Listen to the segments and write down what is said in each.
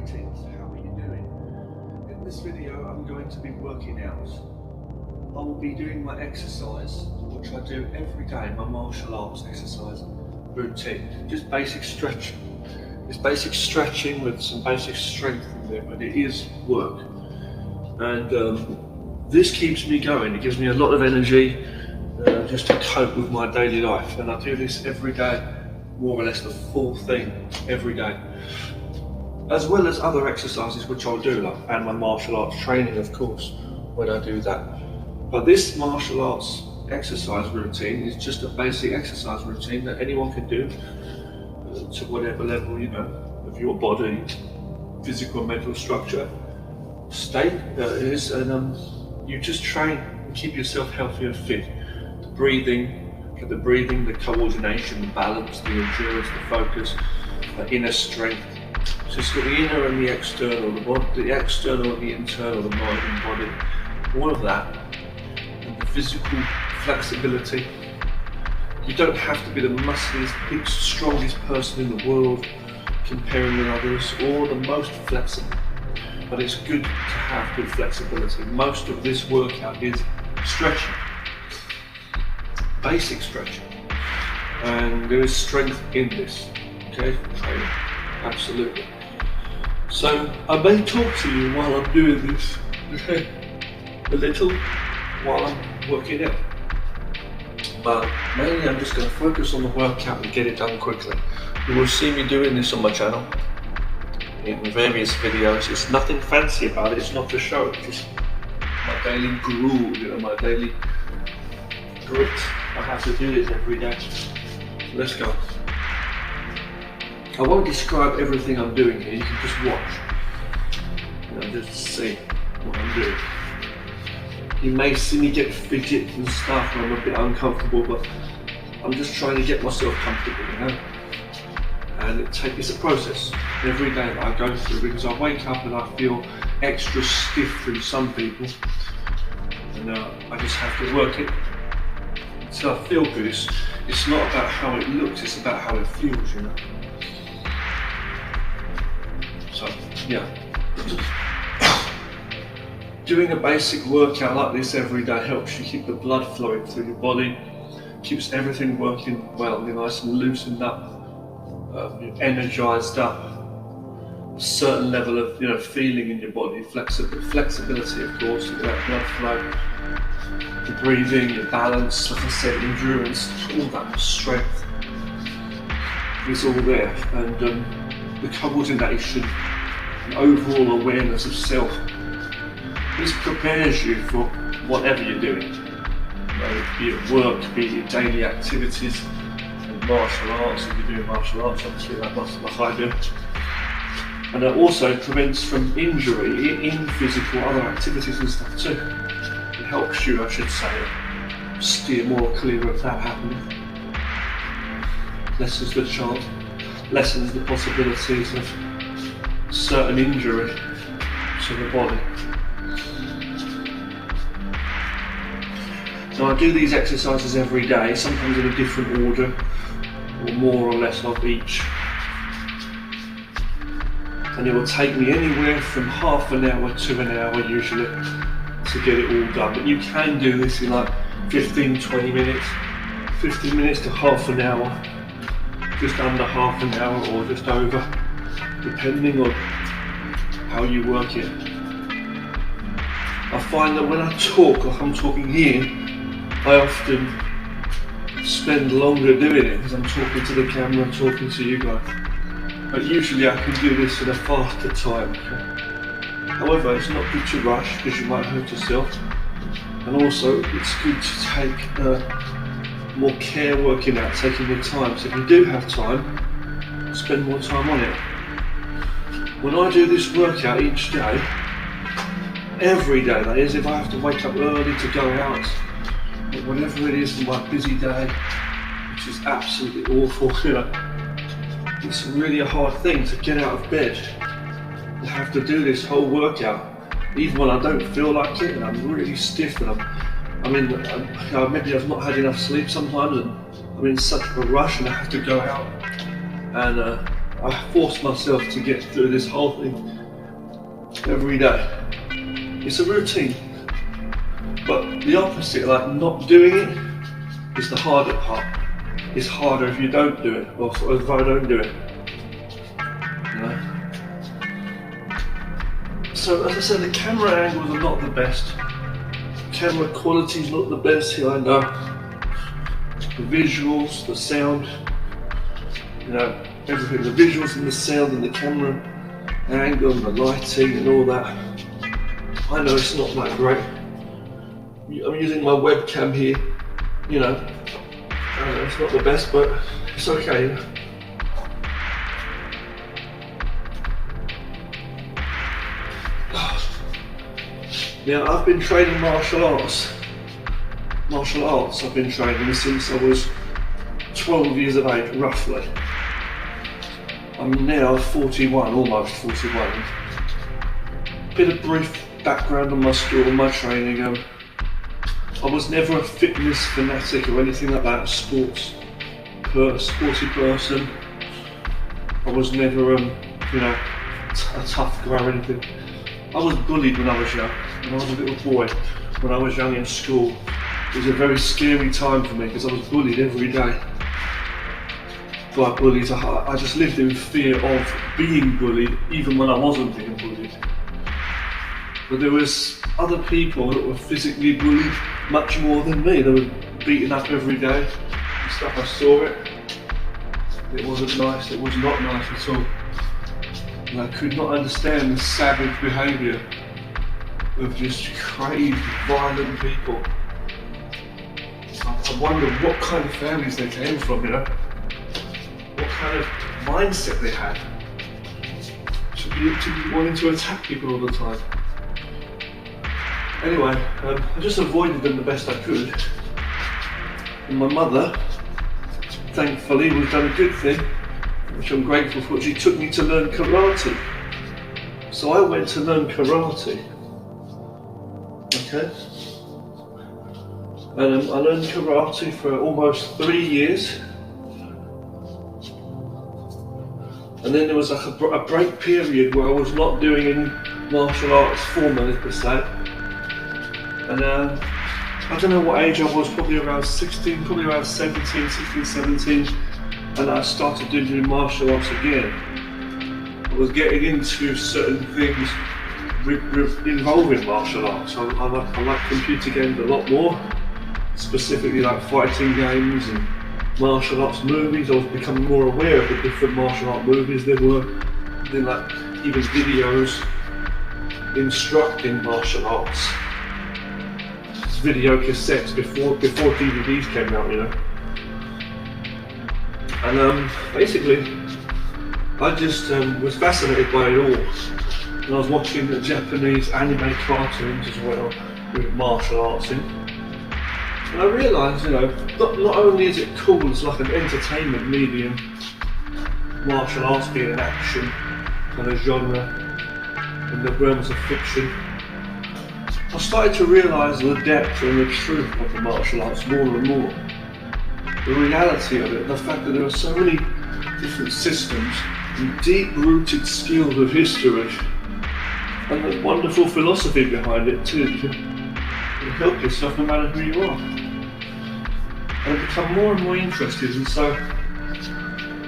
Greetings, how are you doing? In this video I'm going to be working out. I will be doing my exercise, which I do every day, my martial arts exercise routine. Just basic stretching. It's basic stretching with some basic strength in there, but it is work. And this keeps me going, it gives me a lot of energy just to cope with my daily life. And I do this every day, more or less the full thing every day. As well as other exercises which I'll do, like and my martial arts training, of course, when I do that. But this martial arts exercise routine is just a basic exercise routine that anyone can do to whatever level, of your body, physical and mental structure, state is, and you just train and keep yourself healthy and fit. The breathing, the coordination, the balance, the endurance, the focus, the inner strength. So it's got the inner and the external, the external and the internal, the mind and body, all of that, and the physical flexibility. You don't have to be the muscliest, biggest, strongest person in the world comparing with others, or the most flexible, but it's good to have good flexibility. Most of this workout is stretching, basic stretching, and there is strength in this, okay, training, absolutely. So I may talk to you while I'm doing this, okay, a little while I'm working out, but mainly I'm just going to focus on the workout and get it done quickly. You will see me doing this on my channel in various videos. It's nothing fancy about it, it's not for show, it's just my daily gruel, my daily grit. I have to do this every day. So let's go. I won't describe everything I'm doing here, you can just watch. Just see what I'm doing. You may see me get fidget and stuff and I'm a bit uncomfortable, but I'm just trying to get myself comfortable, And it's a process every day that I go through, because I wake up and I feel extra stiff than some people, and I just have to work it until I feel good. It's not about how it looks, it's about how it feels, So, yeah. Doing a basic workout like this every day helps you keep the blood flowing through your body, keeps everything working well, you're nice and loosened up, you're energized up, a certain level of feeling in your body, flexibility of course, that blood flow, the breathing, your balance, like I said, endurance, all that strength is all there, and the coordination, and overall awareness of self. This prepares you for whatever you're doing, be it work, be it your daily activities, and martial arts, if you're doing martial arts, obviously that must be like I do. And it also prevents from injury in physical other activities and stuff too. It helps you, I should say, steer more clear of that happening. Lessens the chance, lessens the possibilities of certain injury to the body. So I do these exercises every day, sometimes in a different order, or more or less of each. And it will take me anywhere from half an hour to an hour usually to get it all done. But you can do this in like 15-20 minutes, 15 minutes to half an hour, just under half an hour or just over, depending on how you work it. I find that when I talk, like I'm talking here, I often spend longer doing it because I'm talking to the camera, talking to you guys. But usually I can do this in a faster time. However, it's not good to rush because you might hurt yourself. And also, it's good to take more care working out, taking your time. So if you do have time, spend more time on it. When I do this workout each day, every day that is, if I have to wake up early to go out, or whatever it is for my busy day, which is absolutely awful, it's really a hard thing to get out of bed and have to do this whole workout, even when I don't feel like it and I'm really stiff and maybe I've not had enough sleep sometimes and I'm in such a rush and I have to go out and I force myself to get through this whole thing every day. It's a routine, but the opposite, like not doing it, is the harder part. It's harder if you don't do it, or if I don't do it. You know? So as I said, the camera angles are not the best. Camera quality is not the best here, I know. The visuals, the sound, you know, everything, the visuals and the sound and the camera angle and the lighting and all that. I know it's not that great. I'm using my webcam here, you know. I know it's not the best, but it's okay. Now, I've been training martial arts. I've been training since I was 12 years of age, roughly. I'm now 41, almost 41. Bit of brief background on my school and my training. I was never a fitness fanatic or anything like that, sporty person. I was never, you know, a tough guy or anything. I was bullied when I was young. When I was a little boy, when I was young in school, it was a very scary time for me because I was bullied every day by bullies. I just lived in fear of being bullied, even when I wasn't being bullied. But there was other people that were physically bullied much more than me. They were beaten up every day and stuff. I saw it. It wasn't nice. It was not nice at all. And I could not understand the savage behaviour of just crazy, violent people. I wonder what kind of families they came from, you know? What kind of mindset they had to be wanting to attack people all the time. Anyway, I just avoided them the best I could. And my mother, thankfully, was done a good thing, which I'm grateful for. She took me to learn karate. So I went to learn karate. Okay? And I learned karate for almost 3 years. And then there was like a break period where I was not doing any martial arts formally per se. And I don't know what age I was, probably around 16, probably around 16, 17. And I started doing martial arts again. I was getting into certain things involving martial arts. I like computer games a lot more, specifically like fighting games and martial arts movies. I was becoming more aware of the different martial art movies there were. Then like even videos instructing martial arts. Video cassettes before DVDs came out, you know. And basically, I just was fascinated by it all. And I was watching the Japanese anime cartoons as well, with martial arts in. And I realised, you know, not only is it cool as like an entertainment medium, martial arts being an action kind of genre in the realms of fiction, I started to realise the depth and the truth of the martial arts more and more. The reality of it, the fact that there are so many different systems and deep-rooted skills of history, and the wonderful philosophy behind it too. You help yourself no matter who you are. And I become more and more interested, and so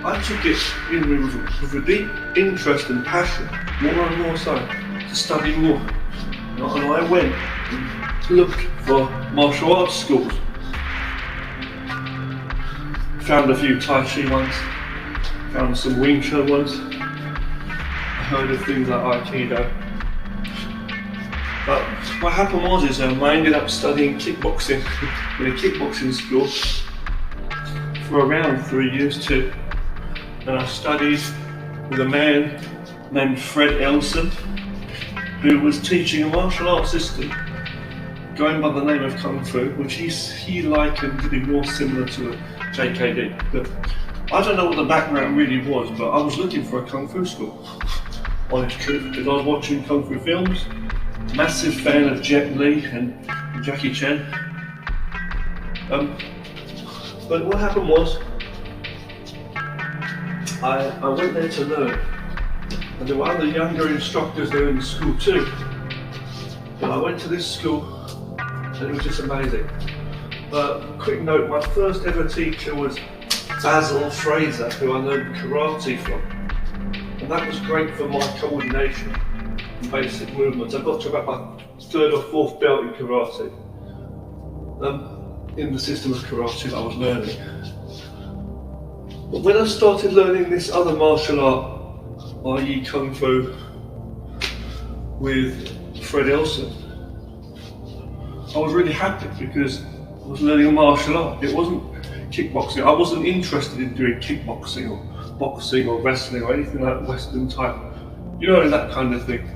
I took it in with a deep interest and passion, more and more so, to study more. And I went and looked for martial arts schools. Found a few Tai Chi ones, found some Wing Chun ones. I heard of things like Aikido. But what happened was I ended up studying kickboxing in a kickboxing school for around 3 years too. And I studied with a man named Fred Elson, who was teaching a martial arts system going by the name of Kung Fu, which he likened to be more similar to a JKD. But I don't know what the background really was, but I was looking for a Kung Fu school, honest truth, because I was watching Kung Fu films, massive fan of Jet Li and Jackie Chan. But what happened was, I went there to learn. And there were other younger instructors there in the school too. But I went to this school and it was just amazing. Quick note, my first ever teacher was Basil Fraser, who I learned karate from. And that was great for my coordination and basic movements. I got to about my 3rd or 4th belt in karate. In the system of karate that I was learning. But when I started learning this other martial art, i.e. Kung Fu, with Fred Elson, I was really happy because I was learning a martial art. It wasn't kickboxing. I wasn't interested in doing kickboxing or boxing or wrestling or anything like Western type, that kind of thing,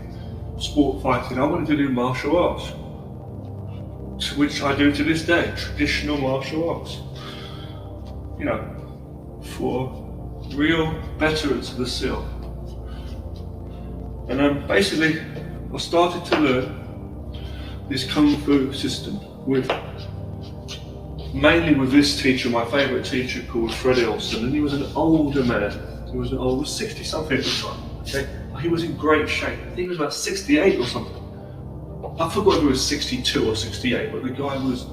sport fighting. I wanted to do martial arts, which I do to this day, traditional martial arts, for real veterans of the SEAL. And basically, I started to learn this Kung Fu system mainly with this teacher, my favourite teacher, called Fred Elson, and he was an older man. He was 60-something at the time. Okay, he was in great shape. I think he was about 68 or something. I forgot if he was 62 or 68, but the guy was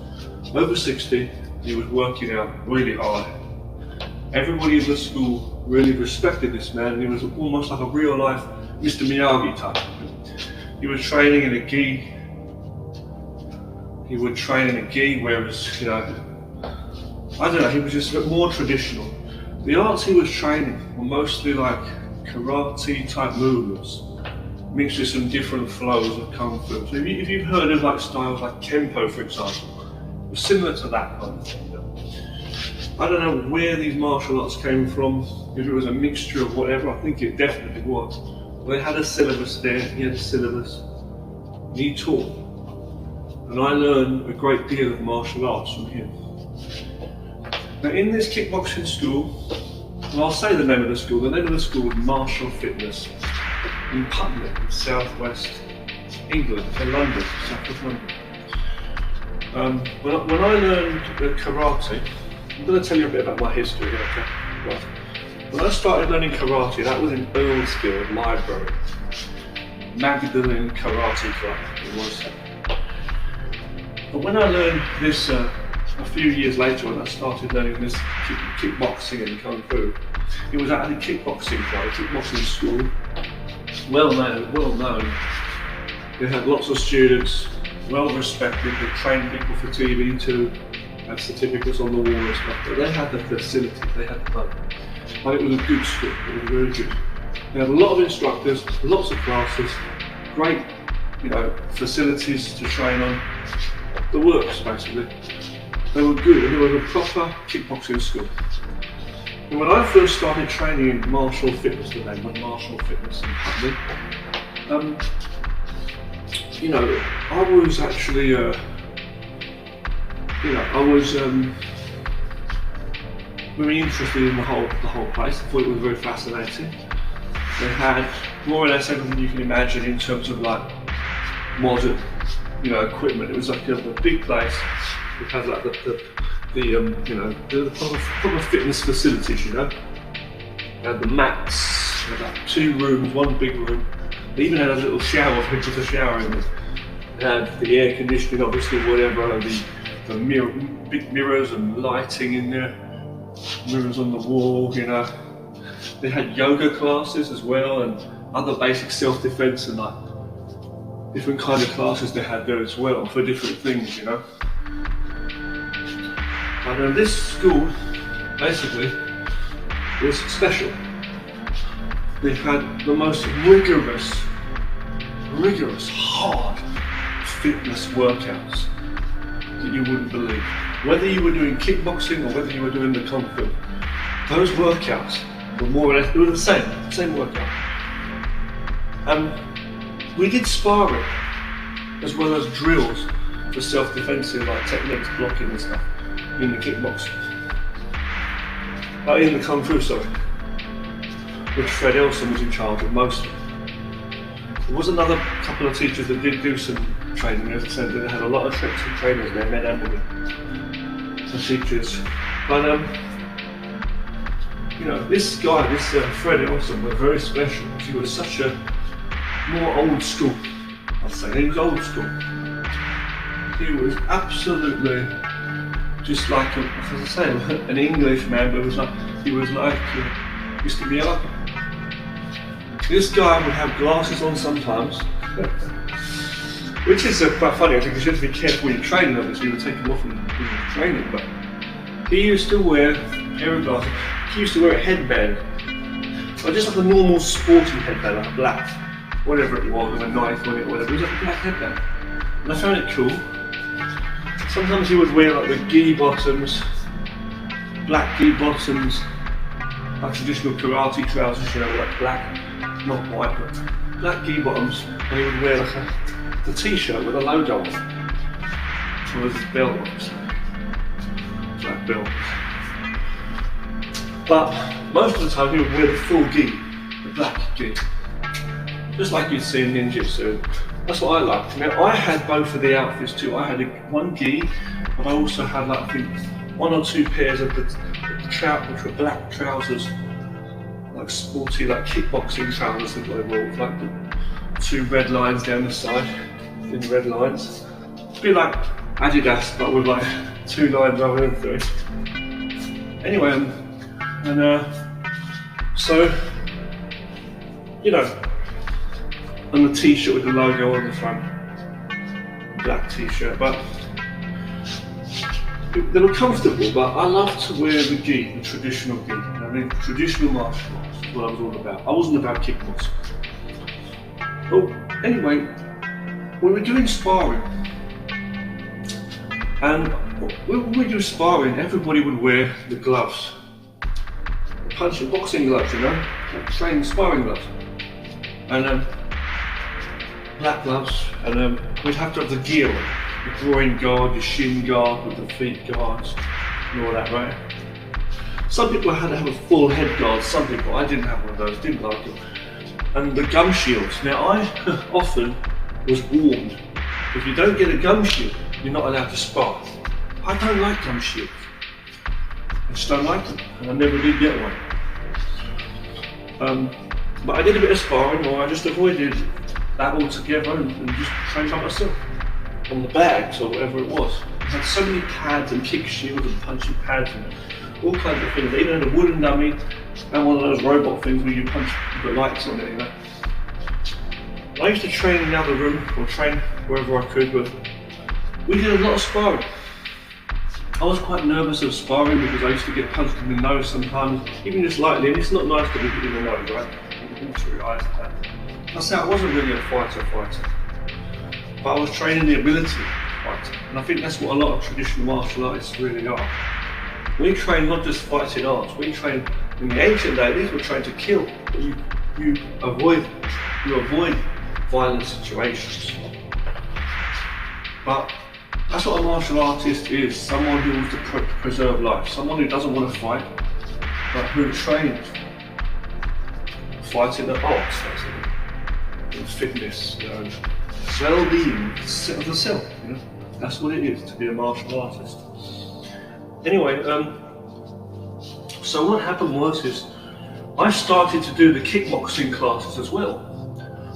over 60. He was working out really hard. Everybody in the school really respected this man, and he was almost like a real-life Mr. Miyagi type. He was training in a gi. He would train in a gi, whereas, I don't know, he was just a bit more traditional. The arts he was training were mostly like karate type movements, mixed with some different flows of Kung Fu. So if you've heard of like styles like Kempo, for example, it was similar to that kind of thing. I don't know where these martial arts came from, if it was a mixture of whatever. I think it definitely was. They had a syllabus there, he had a syllabus, and he taught. And I learned a great deal of martial arts from him. Now in this kickboxing school, and I'll say the name of the school was Martial Fitness in Putney, in southwest England, in London, southwest London. When I learned karate, I'm going to tell you a bit about my history here, okay? Right. When I started learning karate, that was in Earlsfield Library. Magdalen Karate Club, it was. But when I learned this a few years later, when I started learning this kickboxing and Kung Fu, it was at a kickboxing club, a kickboxing school, well known. They had lots of students, well respected, they trained people for TV too, had certificates on the wall and stuff, but they had the facilities, they had the money. And it was a good school, it was very good. They had a lot of instructors, lots of classes, great, facilities to train on, the works basically. They were good, and it was a proper kickboxing school. And when I first started training in Martial Fitness, the name was Martial Fitness in Putney, I was actually, very interested in the whole place. I thought it was very fascinating. They had more or less everything you can imagine in terms of like modern, equipment. It was like a big place. It had like the proper fitness facilities. They had the mats. They had like 2 rooms, 1 big room. They even had a little shower for people to shower in. They had the air conditioning, obviously, whatever. The big mirrors and lighting in there. Mirrors on the wall, They had yoga classes as well, and other basic self-defense and like different kind of classes they had there as well for different things, And this school basically was special. They had the most rigorous, hard fitness workouts that you wouldn't believe. Whether you were doing kickboxing or whether you were doing the Kung Fu, those workouts were more or less, they were the same workout. We did sparring as well as drills for self-defensive like techniques, blocking and stuff in the kickboxing. In the Kung Fu, sorry. Which Fred Elson was in charge of most of it. There was another couple of teachers that did do some training, as I said, they had a lot of tricks and trainers there, men and women. Teachers, but you know, this guy, this Fred Elson, was very special. He was such a more old school, I'd say. He was old school. He was absolutely just like, as I say, an Englishman, but he was like Mr. Miyagi. This guy would have glasses on sometimes, which is quite funny, I think, because you have to be careful when you're training, obviously, you take them off when you're training, but he used to wear a pair of glasses. He used to wear a headband, or just like a normal sporting headband, like a black, whatever it was, with a knife on it or whatever. It was like a black headband. And I found it cool. Sometimes he would wear like the gi bottoms, black gi bottoms, like traditional karate trousers, you know, like black, not white, but black gi bottoms. And he would wear like a t-shirt with a logo on it. With his belt, obviously. Black belt. But most of the time he would wear the full gi, the black gi. Just like you'd see in ninjutsu. That's what I liked. Now I had both of the outfits too. I had one gi, but I also had like, I think, 1 or 2 pairs of the which were black trousers, like sporty, like kickboxing trousers that they wore, with like the 2 red lines down the side, thin red lines. It'd be like Adidas, but with like 2 lines rather than 3. Anyway, so, you know, and the t-shirt with the logo on the front, black t-shirt, but they were comfortable, but I loved to wear the gi, the traditional gi. I mean, traditional martial arts is what I was all about. I wasn't about kickboxing. Well, anyway, we were doing sparring, and when we do sparring, everybody would wear the gloves, the punching boxing gloves, you know, like training sparring gloves, and black gloves, and we'd have to have the gear on, the groin guard, the shin guard with the feet guards, and all that, right? Some people had to have a full head guard, some people, I didn't have one of those, didn't like it. And the gum shields. Now I often was warned, if you don't get a gum shield, you're not allowed to spar. I don't like gum shields. I just don't like them, and I never did get one. But I did a bit of sparring, or I just avoided that altogether and just trained by myself on the bags or whatever it was. I had so many pads and kick shields and punching pads and all kinds of things. They even had a wooden dummy and one of those robot things where you punch the lights on it, you know. I used to train in the other room or train wherever I could, but we did a lot of sparring. I was quite nervous of sparring because I used to get punched in the nose sometimes, even just lightly, and it's not nice to be hit in the nose, right? I say I wasn't really a fighter, but I was training the ability to fight, and I think that's what a lot of traditional martial artists really are. We train not just fighting arts, we train, in the ancient days, we trained to kill, but you avoid violent situations. But that's what a martial artist is, someone who wants to preserve life, someone who doesn't want to fight, but who trains fighting the arts, basically. Fitness, you know, well-being of the self, you know? That's what it is to be a martial artist. Anyway, so what happened was I started to do the kickboxing classes as well.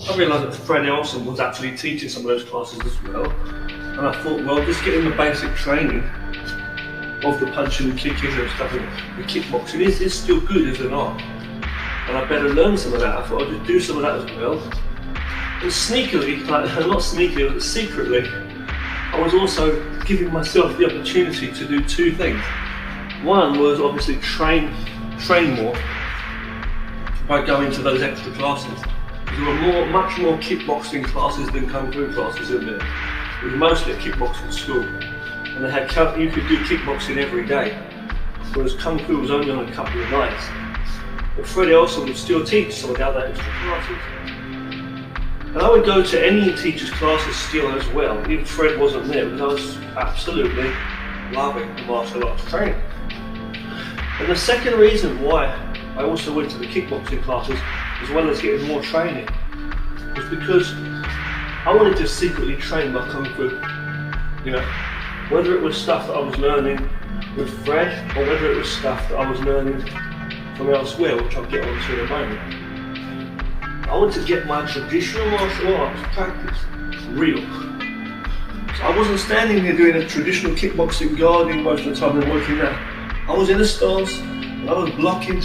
I realised that Fred Elson was actually teaching some of those classes as well, and I thought, well, just getting the basic training of the punching and kicking and stuff, and the kickboxing is still good as an art, and I better learn some of that. I thought I'd just do some of that as well. And sneakily, not sneakily, but secretly, I was also giving myself the opportunity to do 2 things. One was obviously train more by going to those extra classes. There were much more kickboxing classes than kung fu classes in there. It was mostly a kickboxing school, and they had you could do kickboxing every day, whereas kung fu was only on a couple of nights. But Fred Elson would still teach some of the other extra classes. And I would go to any teacher's classes still as well, even if Fred wasn't there, because I was absolutely loving the martial arts training. And the second reason why I also went to the kickboxing classes, as well as getting more training, was because I wanted to secretly train my kung fu. You know, whether it was stuff that I was learning with Fred, or whether it was stuff that I was learning from elsewhere, which I'll get onto in a moment. I want to get my traditional martial arts practice real. So I wasn't standing there doing a traditional kickboxing guarding most of the time and working out. I was in a stance and I was blocking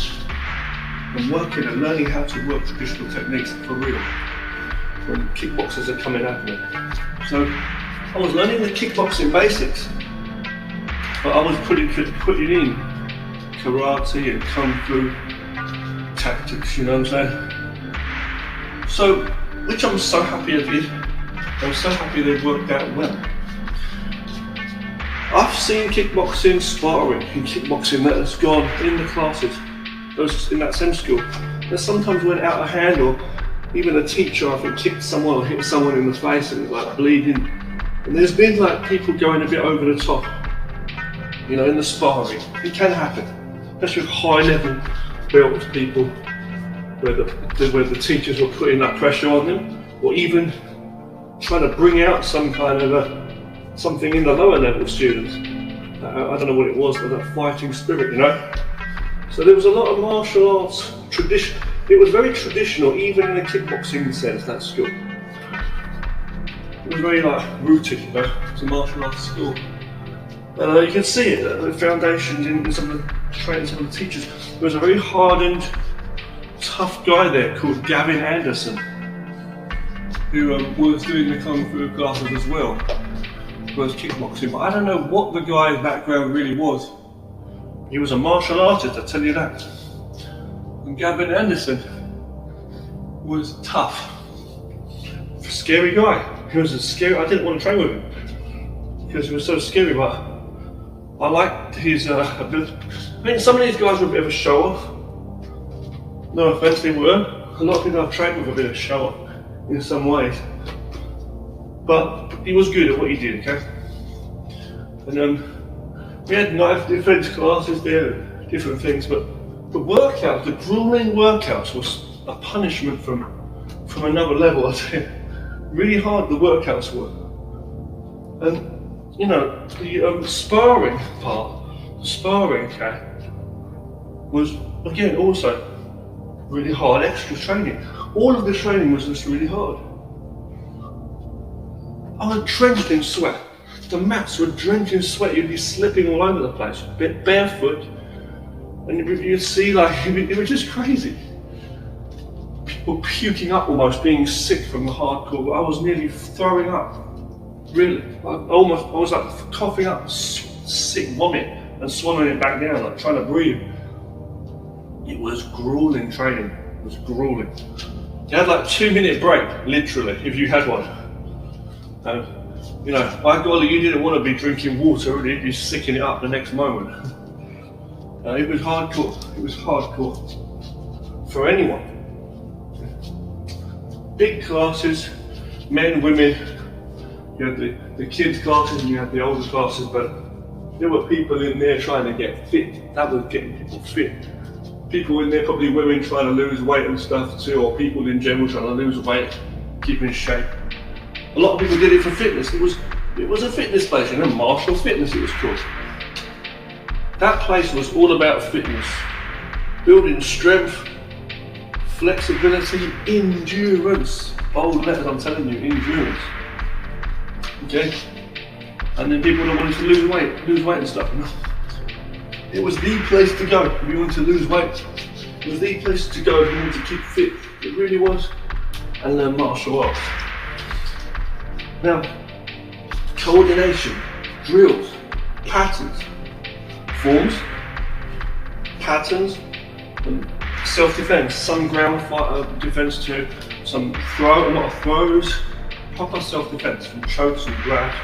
and working and learning how to work traditional techniques for real when kickboxers are coming at me. So I was learning the kickboxing basics, but I was putting in karate and kung fu tactics, you know what I'm saying? So, which I'm so happy I did. I'm so happy they worked out well. I've seen kickboxing sparring and kickboxing that has gone in the classes, those in that same school, that sometimes went out of hand, or even a teacher I think kicked someone or hit someone in the face and like bleeding. And there's been like people going a bit over the top, you know, in the sparring. It can happen, especially with high level belt people, where the teachers were putting that pressure on them, or even trying to bring out some kind of something in the lower level students. I don't know what it was, but that fighting spirit, you know. So there was a lot of martial arts tradition. It was very traditional, even in a kickboxing sense, that school. It was very like rooted, you know, it's a martial arts school. And you can see it, the foundations in some of the training, some of the teachers. There was a very hardened, tough guy there called Gavin Anderson, who was doing the Kung Fu classes as well, was kickboxing. But I don't know what the guy's background really was. He was a martial artist, I tell you that. And Gavin Anderson was tough. Scary guy. He was a scary, I didn't want to train with him because he was so scary, but I liked his ability. I mean, some of these guys were a bit of a show off. No offense, they were. A lot of people I've trained with a bit of show off in some ways. But he was good at what he did, okay? And we had knife defense classes there, different things, but the workouts, the grueling workouts was a punishment from another level, I tell you. Really hard the workouts were. And, you know, the sparring part, okay, was, again, also really hard, extra training. All of the training was just really hard. I was drenched in sweat. The mats were drenched in sweat. You'd be slipping all over the place, barefoot, and you'd see like, it was just crazy. People puking up almost, being sick from the hardcore. I was nearly throwing up, really. I was like coughing up sick vomit and swallowing it back down, like trying to breathe. It was grueling training, it was grueling. You had like 2-minute break, literally, if you had one. And, you know, by golly, you didn't want to be drinking water, or you'd be sicking it up the next moment. It was hardcore for anyone. Big classes, men, women. You had the kids classes and you had the older classes, but there were people in there trying to get fit. That was getting people fit. People in there, probably women trying to lose weight and stuff too, or people in general trying to lose weight, keep in shape. A lot of people did it for fitness. It was a fitness place, you know, martial fitness it was called. That place was all about fitness, building strength, flexibility, endurance. Bold letters, I'm telling you, endurance. Okay? And then people that wanted to lose weight and stuff. It was the place to go if you wanted to lose weight. It was the place to go if you wanted to keep fit. It really was. And learn martial arts. Now, coordination, drills, patterns, forms, patterns, and self-defense. Some ground defense too, some a lot of throws, proper self-defense from chokes and grabs.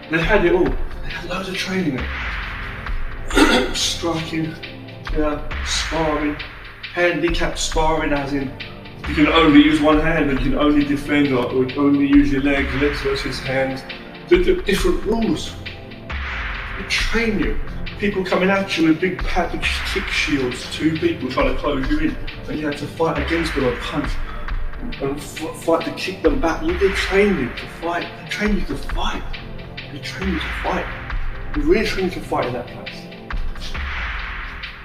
They had it all. They had loads of training there. Striking, sparring, handicapped sparring, as in you can only use one hand and you can only defend or only use your legs versus hands. The different rules. They train you. People coming at you with big package kick shields, 2 people trying to close you in, and you had to fight against them and punch and fight to kick them back. They train you to fight. They train you to fight. They train you to fight. They really train you to fight in that place.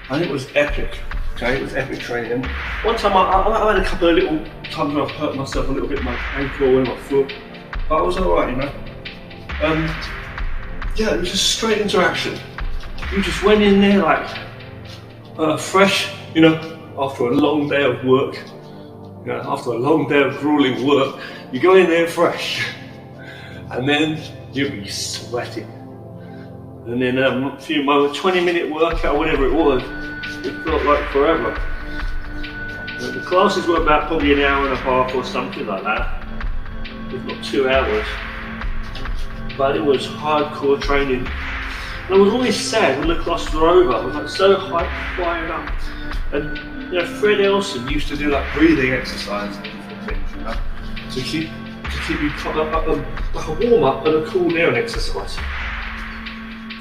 And it was epic. Okay, it was epic training. One time I had a couple of little times where I've hurt myself a little bit, my ankle and my foot, but I was alright, you know. Yeah, it was just straight into action. You just went in there like fresh, you know, after a long day of work. You know, after a long day of grueling work, you go in there fresh, and then you'll be sweating. And then a few moments, 20-minute workout, whatever it was, it felt like forever. The classes were about probably an hour and a half or something like that, if not 2 hours. But it was hardcore training. And I was always sad when the classes were over. I was like so fired up. And you know, Fred Elson used to do like breathing exercises and different things, you know, to keep you like a warm up and a cool down exercise.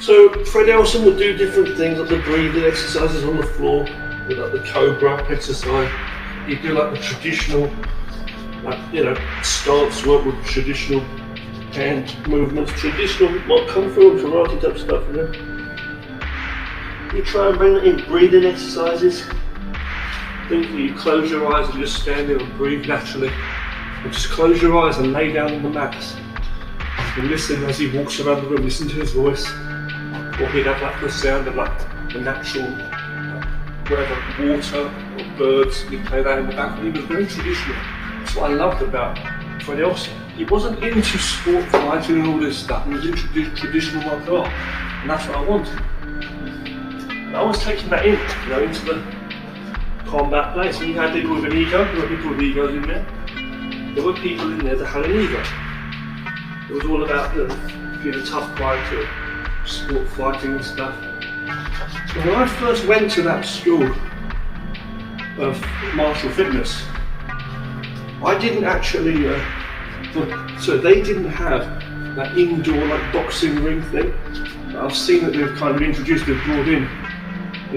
So Fred Elson would do different things like the breathing exercises on the floor, with like the cobra exercise. He'd do like the traditional, like, you know, stance work with traditional hand movements, traditional like kung fu and karate type stuff, you know. You try and bring it in breathing exercises. Think you close your eyes and just stand there and breathe naturally. And just close your eyes and lay down on the mats. And listen as he walks around the room, listen to his voice. Or he'd have like the sound of like the natural, whatever, water or birds. He'd play that in the background. He was very traditional. That's what I loved about Fred Elson. He wasn't into sport fighting and all this stuff. He was into traditional martial art. And that's what I wanted. And I was taking that in, you know, into the combat place. And you had people with an ego. There were people with egos in there. There were people in there that had an ego. It was all about, you know, being a tough fighter, sport fighting and stuff. And when I first went to that school of martial fitness, I didn't actually, so they didn't have that indoor like boxing ring thing. I've seen that they've kind of introduced, they've brought in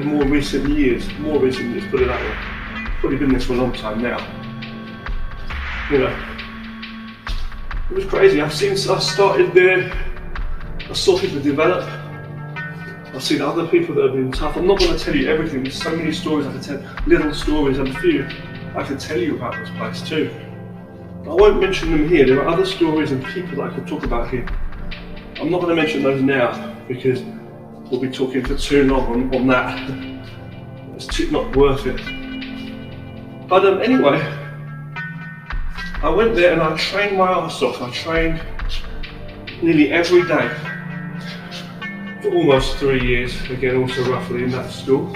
more recent years, put it that way. Probably been this for a long time now. You know, it was crazy. I started there, I saw people develop. I've seen other people that have been tough. I'm not going to tell you everything. There's so many stories I could tell, little stories, and a few I could tell you about this place too. I won't mention them here. There are other stories and people that I could talk about here. I'm not going to mention those now because we'll be talking for too long on that. It's not worth it. But anyway, I went there and I trained my ass off. I trained nearly every day for almost 3 years, again also roughly in that school,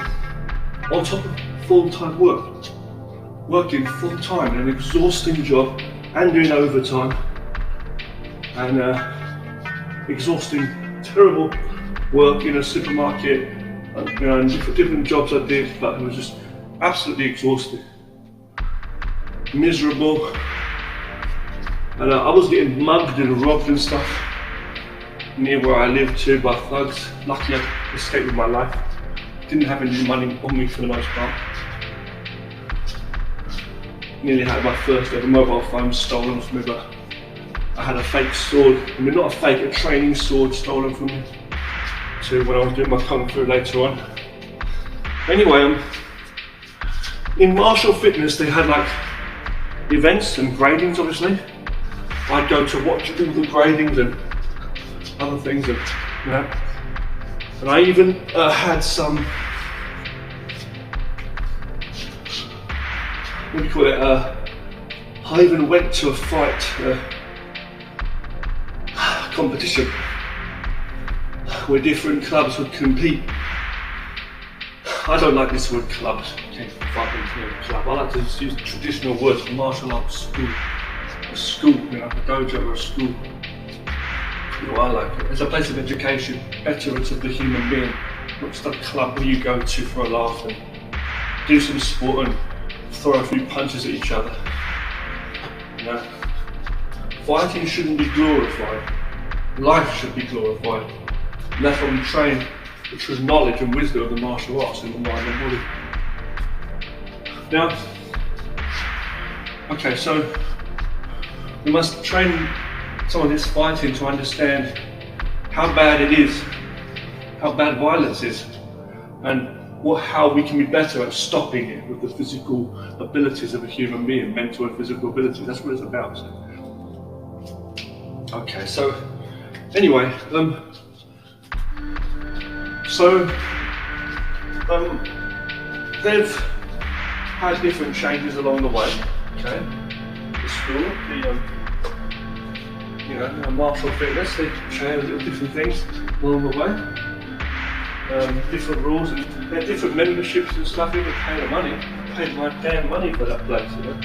on top of full-time work. Working full-time in an exhausting job and doing overtime and exhausting, terrible work in a supermarket, you know, and different jobs I did, but it was just absolutely exhausting, miserable. And I was getting mugged and robbed and stuff near where I lived too by thugs. Lucky I escaped with my life. Didn't have any money on me for the most part. Nearly had my first ever mobile phone stolen from me, but I had a fake sword. I mean, not a fake, a training sword stolen from me too when I was doing my kung fu later on. Anyway, in martial fitness they had like events and gradings obviously. I'd go to watch all the gradings and other things, and you know, and I even had some, what do you call it? I even went to a fight competition where different clubs would compete. I don't like this word clubs. Club. I like to use traditional words for martial arts school. A school, you know, a dojo or a school. You know, I like it. It's a place of education, betterment of the human being, not just a club where you go to for a laugh and do some sport and throw a few punches at each other. You know, fighting shouldn't be glorified. Life should be glorified. And that's why we train the true knowledge and wisdom of the martial arts in the mind and body. Now, okay, so we must train some of this fighting to understand how bad it is, how bad violence is, and how we can be better at stopping it with the physical abilities of a human being, mental and physical abilities. That's what it's about. Okay, so anyway, they've had different changes along the way. Okay, the school, martial fitness, they changed little different things along the way. Different rules and different memberships and stuff. Even pay the money. I paid my damn money for that place, you know.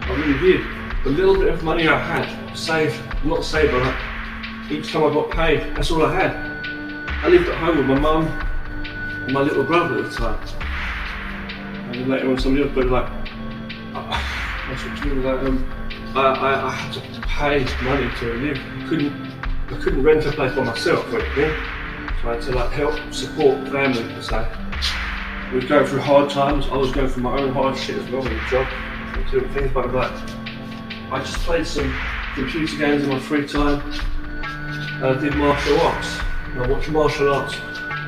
I really did. The little bit of money I had saved, not saved, but each time I got paid, that's all I had. I lived at home with my mum and my little brother at the time. And then later on somebody else, but like, I had to pay money to live. I couldn't rent a place by myself or anything. Trying to like help support family per se. We were going through hard times. I was going through my own hard shit as well with the job and doing things, but like I just played some computer games in my free time. I did martial arts. And I watched martial arts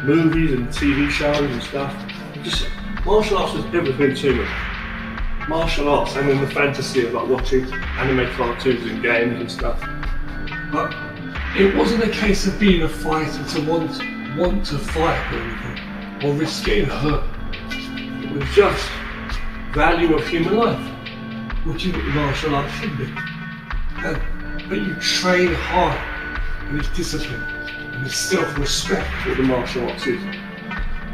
movies and TV shows and stuff. Just martial arts was everything to me. Martial arts and then the fantasy of like watching anime cartoons and games and stuff. But it wasn't a case of being a fighter to want to fight or anything, or risk getting hurt. It was just value of human life, which is what martial arts should be. But you train hard, and it's discipline, and it's self-respect what the martial arts is.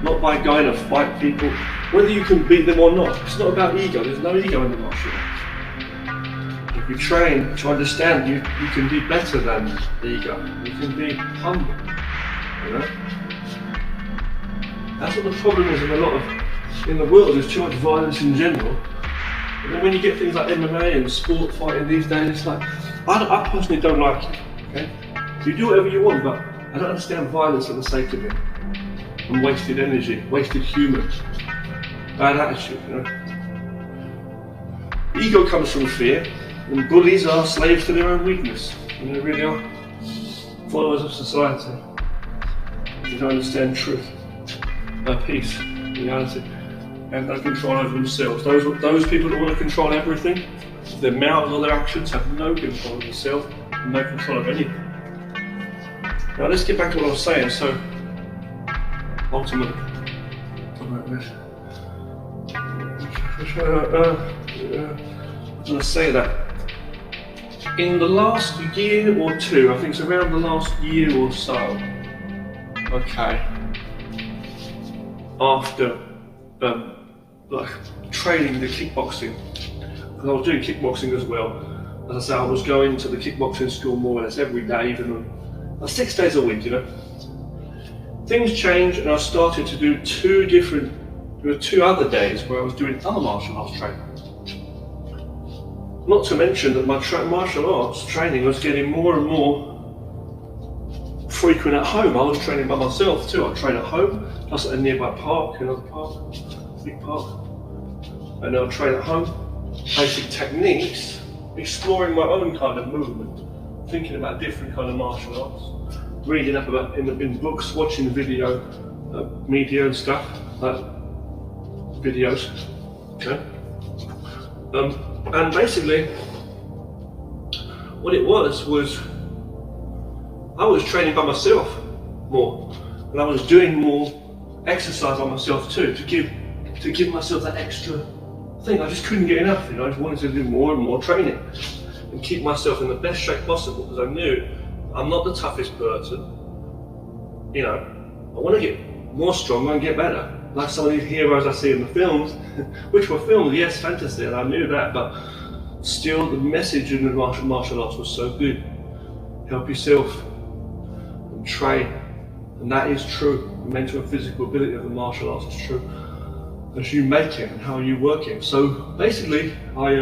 Not by going to fight people, whether you can beat them or not. It's not about ego, there's no ego in the martial arts. If you train to understand, you can be better than the ego. You can be humble, you know? That's what the problem is in the world. There's too much violence in general. And then when you get things like MMA and sport fighting these days, it's like, I personally don't like it, okay? You do whatever you want, but I don't understand violence for the sake of it. And wasted energy, wasted humour, bad attitude, you know? Ego comes from fear. And bullies are slaves to their own weakness, and they really are followers of society. They don't understand truth, peace, reality, and no control over themselves. Those people that want to control everything, their mouths or their actions, have no control of themselves, and no control of anything. Now let's get back to what I was saying. So, ultimately, I'm going to say that. In the last year or two, I think it's around the last year or so, okay, after like training the kickboxing, because I was doing kickboxing as well. As I said, I was going to the kickboxing school more or less every day, even 6 days a week, you know. Things changed and I started to do there were 2 other days where I was doing other martial arts training. Not to mention that my martial arts training was getting more and more frequent at home. I was training by myself too. I'd train at home, just at a nearby park, another park, big park. And I'd train at home, basic techniques, exploring my own kind of movement, thinking about different kind of martial arts, reading up about in books, watching video, media and stuff, videos, okay? And basically, what it was I was training by myself more, and I was doing more exercise by myself too, to give myself that extra thing. I just couldn't get enough, you know. I just wanted to do more and more training and keep myself in the best shape possible, because I knew I'm not the toughest person, you know. I want to get more stronger and get better. Like some of these heroes I see in the films, which were filmed, yes, fantasy, and I knew that, but still the message in the martial arts was so good. Help yourself and train, and that is true. The mental and physical ability of the martial arts is true. As you make it and how you work it. So basically, I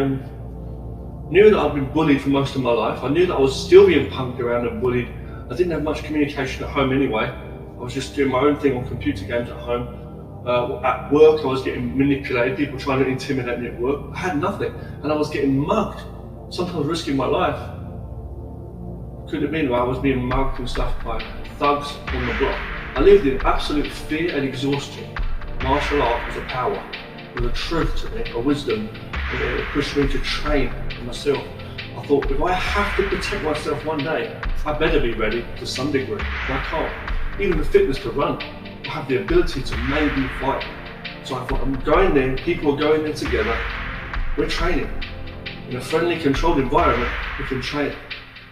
knew that I'd been bullied for most of my life. I knew that I was still being punked around and bullied. I didn't have much communication at home anyway. I was just doing my own thing on computer games at home. At work, I was getting manipulated, people trying to intimidate me at work. I had nothing, and I was getting mugged, sometimes risking my life. Could have been, I was being mugged and stuff by thugs on the block. I lived in absolute fear and exhaustion. martial art was a power, was a truth to me, a wisdom, and it pushed me to train myself. I thought, if I have to protect myself one day, I better be ready to some degree. If I can't, even the fitness to run, I have the ability to maybe fight. So I thought, I'm going there, people are going there together, we're training. In a friendly, controlled environment, we can train.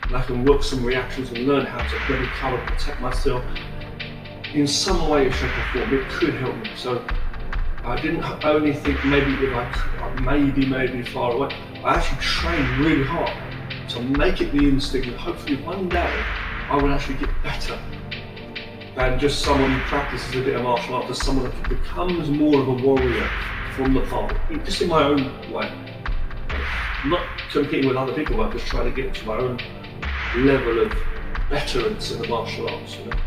And I can work some reactions and learn how to really cover and protect myself in some way, shape or form. It could help me. So I didn't only think maybe if I could, maybe far away. I actually trained really hard to make it the instinct that hopefully one day I will actually get better than just someone who practices a bit of martial art, to someone that becomes more of a warrior from the heart, just in my own way. I'm not competing with other people, I'm just trying to get to my own level of betterance in the martial arts, you know.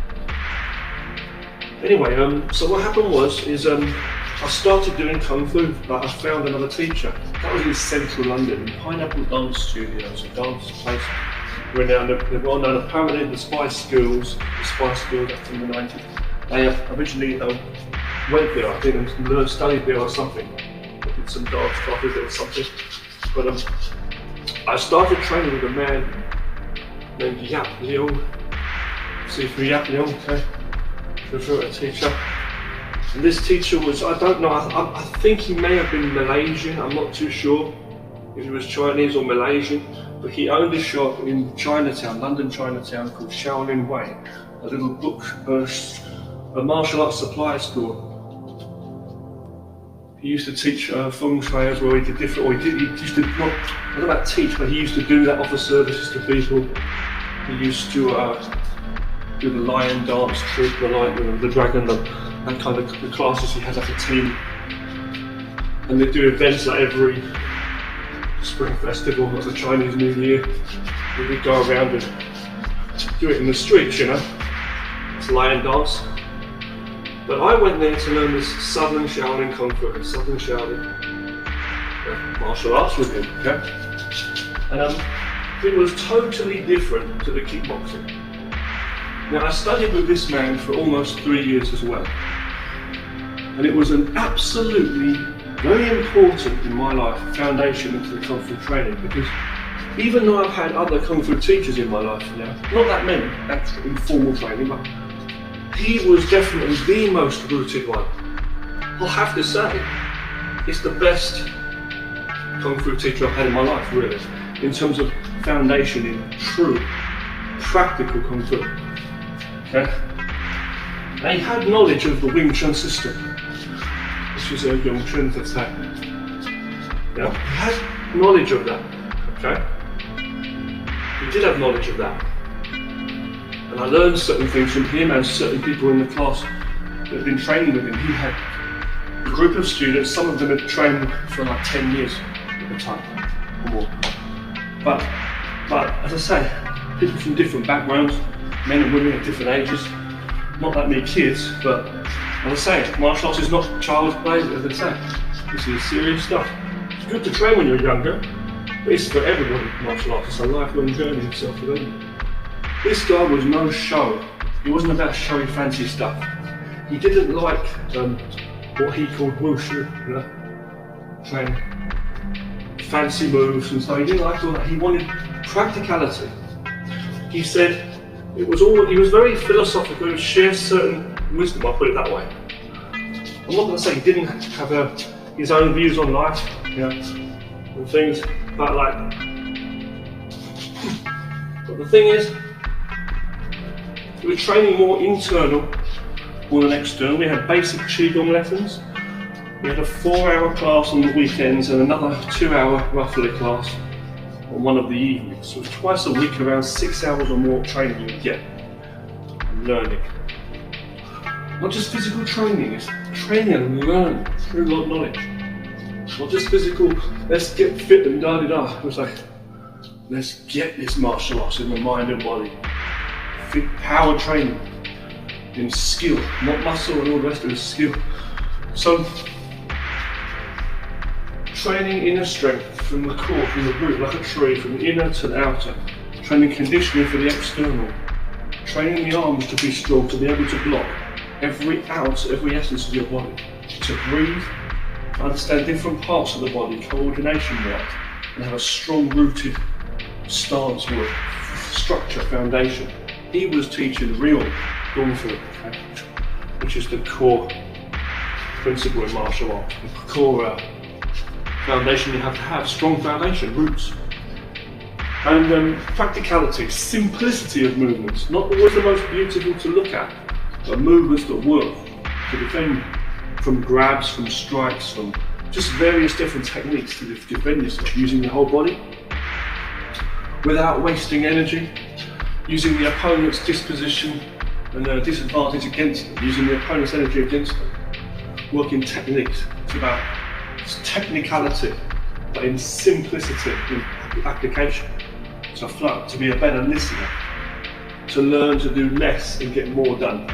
Anyway, so what happened was, I started doing Kung Fu, but I found another teacher. That was in central London, in Pineapple Dance Studios, a dance place renowned, they're well known, apparently the Spice Girls that's in the 90s. They originally went there, I think, and studied there or something. They did some dance classes or something. But I started training with a man named Yap Leong. See for Yap Leong, okay? For a teacher. And this teacher was, I don't know, I think he may have been Malaysian, I'm not too sure if he was Chinese or Malaysian, but he owned a shop in Chinatown, London Chinatown, called Shaolin Way, a little book, a martial arts supply store. He used to teach feng shui as well. He did different, or he used to, not, I don't know about teach, but he used to do that, offer services to people. He used to do the lion dance troupe, the dragon, that kind of the classes. He had like a team, and they do events like every spring festival, like the Chinese New Year. They go around and do it in the streets, you know. It's lion dance. But I went there to learn this Southern Shaolin Kung Fu, Southern Shaolin martial arts with him, okay? And it was totally different to the kickboxing. Now I studied with this man for almost 3 years as well. And it was an absolutely very important in my life foundation into the Kung Fu training, because even though I've had other Kung Fu teachers in my life now, not that many, that's informal training, but he was definitely the most rooted one. I'll have to say, it's the best Kung Fu teacher I've had in my life, really, in terms of foundation in true, practical Kung Fu. Okay? And he had knowledge of the Wing Chun system, which is a Yong Chun to say. Yeah, he had knowledge of that. Okay? He did have knowledge of that. And I learned certain things from him and certain people in the class that had been training with him. He had a group of students, some of them had trained for like 10 years at the time or more. But as I say, people from different backgrounds, men and women at different ages, not that many kids, but as I say, martial arts is not child's play, as I say. This is serious stuff. It's good to train when you're younger, but it's for everybody, martial arts. It's a lifelong journey of self-development. This guy was no show. He wasn't about showy fancy stuff. He didn't like what he called wushu, you know, train fancy moves and stuff. He didn't like all that. He wanted practicality. He said he was very philosophical. He would share certain wisdom, I'll put it that way. I'm not going to say he didn't have his own views on life, you know, and things, but the thing is, we were training more internal more than external. We had basic Qigong lessons. We had a 4-hour class on the weekends and another 2-hour roughly class on one of the evenings. So twice a week, around 6 hours or more training you would get and learning. Not just physical training, it's training and learning through knowledge. Not just physical, let's get fit and da-da-da. It was like, let's get this martial arts in the mind and body. Fit power training in skill, not muscle and all the rest of it, skill. So, training inner strength from the core, from the root, like a tree, from the inner to the outer. Training conditioning for the external. Training the arms to be strong, to be able to block every ounce, every essence of your body. to breathe, understand different parts of the body, coordination-wise, and have a strong rooted stance or structure, foundation. He was teaching real Kung Fu, okay, which is the core principle in martial art, the core foundation you have to have, strong foundation, roots. And practicality, simplicity of movements, not always the most beautiful to look at, but movements that work to defend from grabs, from strikes, from just various different techniques to defend yourself, using the whole body without wasting energy, using the opponent's disposition and disadvantage against them, using the opponent's energy against them, working techniques. It's about technicality, but in simplicity, in application. So flow, to be a better listener, to learn to do less and get more done,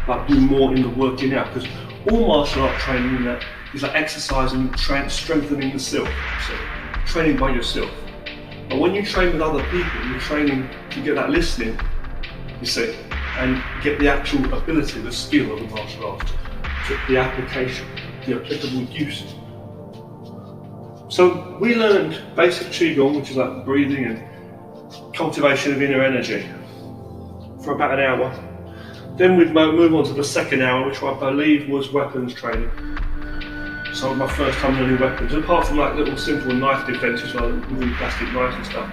but do more in the working out. Because all martial art training in that is like exercising, strengthening the self, so training by yourself. But when you train with other people, you're training to get that listening, you see, and get the actual ability, the skill of the martial art, to the application, the applicable use. So we learned basic Qigong, which is like breathing and cultivation of inner energy, for about an hour. Then we'd move on to the second hour, which I believe was weapons training. So my first time learning weapons, apart from like little simple knife defenses, like with plastic knives and stuff.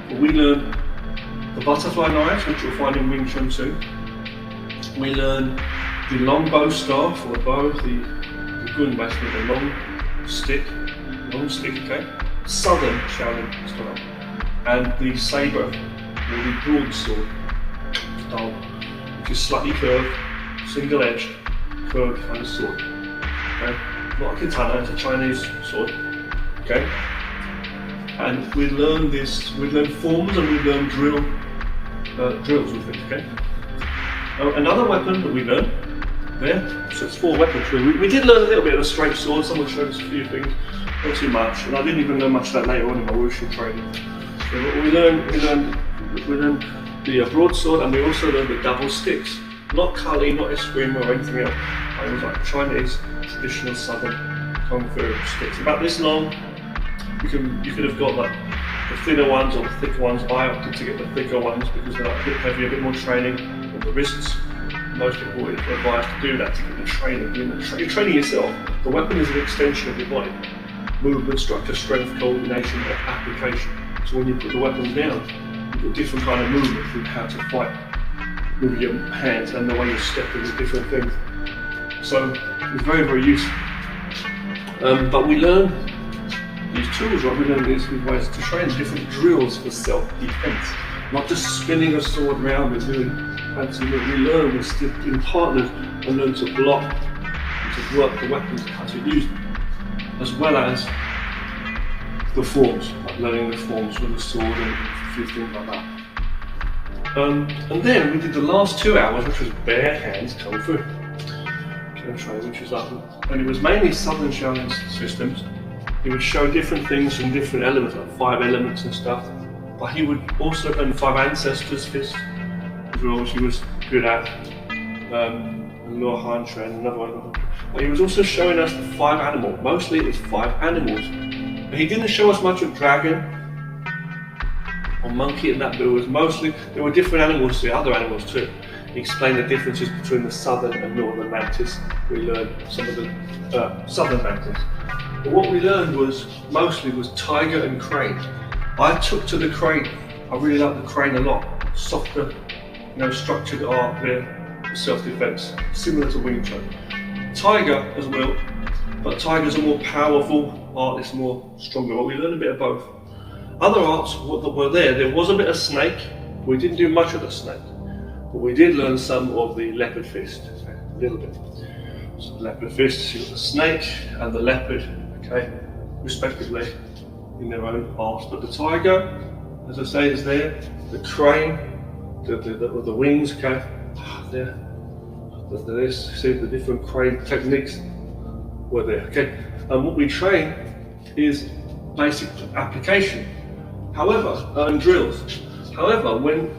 But we learned the butterfly knives, which you'll find in Wing Chun too. We learned the long bow staff, or bow, the gun basically, the long stick, okay? Southern Shaolin style. And the saber, or the broadsword style, which is slightly curved, single-edged, curved kind of sword. Okay? Not a katana, it's a Chinese sword. Okay? And we learn this, we learn forms and we learn drills with it, okay? Another weapon that we learned there, so it's 4 weapons really. We did learn a little bit of a straight sword, someone showed us a few things, not too much, and I didn't even learn much of that later on in my wushu training. So we learned the broadsword, and we also learned the double sticks. Not Kali, not Eskrima or anything else. It was like Chinese traditional southern Kung Fu sticks. About this long. You could have got like the thinner ones or the thicker ones. I opted to get the thicker ones because they're like a bit heavier, a bit more training on the wrists. Most people would advise to do that to get the training. You're training yourself. The weapon is an extension of your body. Movement, structure, strength, coordination, application. So when you put the weapons down, you've got different kind of movements with how to fight with your hands and the way you're stepping with different things. So it's very, very useful. But we learn these tools, right? We learn these ways to train different drills for self-defense. Not just spinning a sword around and doing fancy moves. We learn with in partners and learn to block and to work the weapons, how to use them, as well as the forms, like learning the forms with the sword and a few things like that. And then we did the last 2 hours, which was bare hands Kung Fu. Which was like, and it was mainly Southern Shaolin systems. He would show different things from different elements, like 5 elements and stuff. But he would also learn 5 ancestors fists as well, which he was good at. And Luo Han Chuan, another one. But he was also showing us the 5 animals. Mostly it was 5 animals. But he didn't show us much of dragon or monkey and that, but it was mostly, there were different animals, the other animals too. He explained the differences between the southern and northern mantis. We learned some of the southern mantis. But what we learned was mostly tiger and crane. I took to the crane. I really like the crane a lot. Softer, structured art there for self-defense, similar to Wing Chun. Tiger as well, but tigers are more powerful. Art is more stronger. But we learned a bit of both. Other arts that were there was a bit of snake. We didn't do much of the snake. But we did learn some of the leopard fist, a little bit. So the leopard fist, you've got the snake and the leopard, okay, respectively, in their own art. But the tiger, as I say, is there. The crane, the wings, okay, there. See the different crane techniques were there, okay. And what we train is basic application. However, and drills. However, when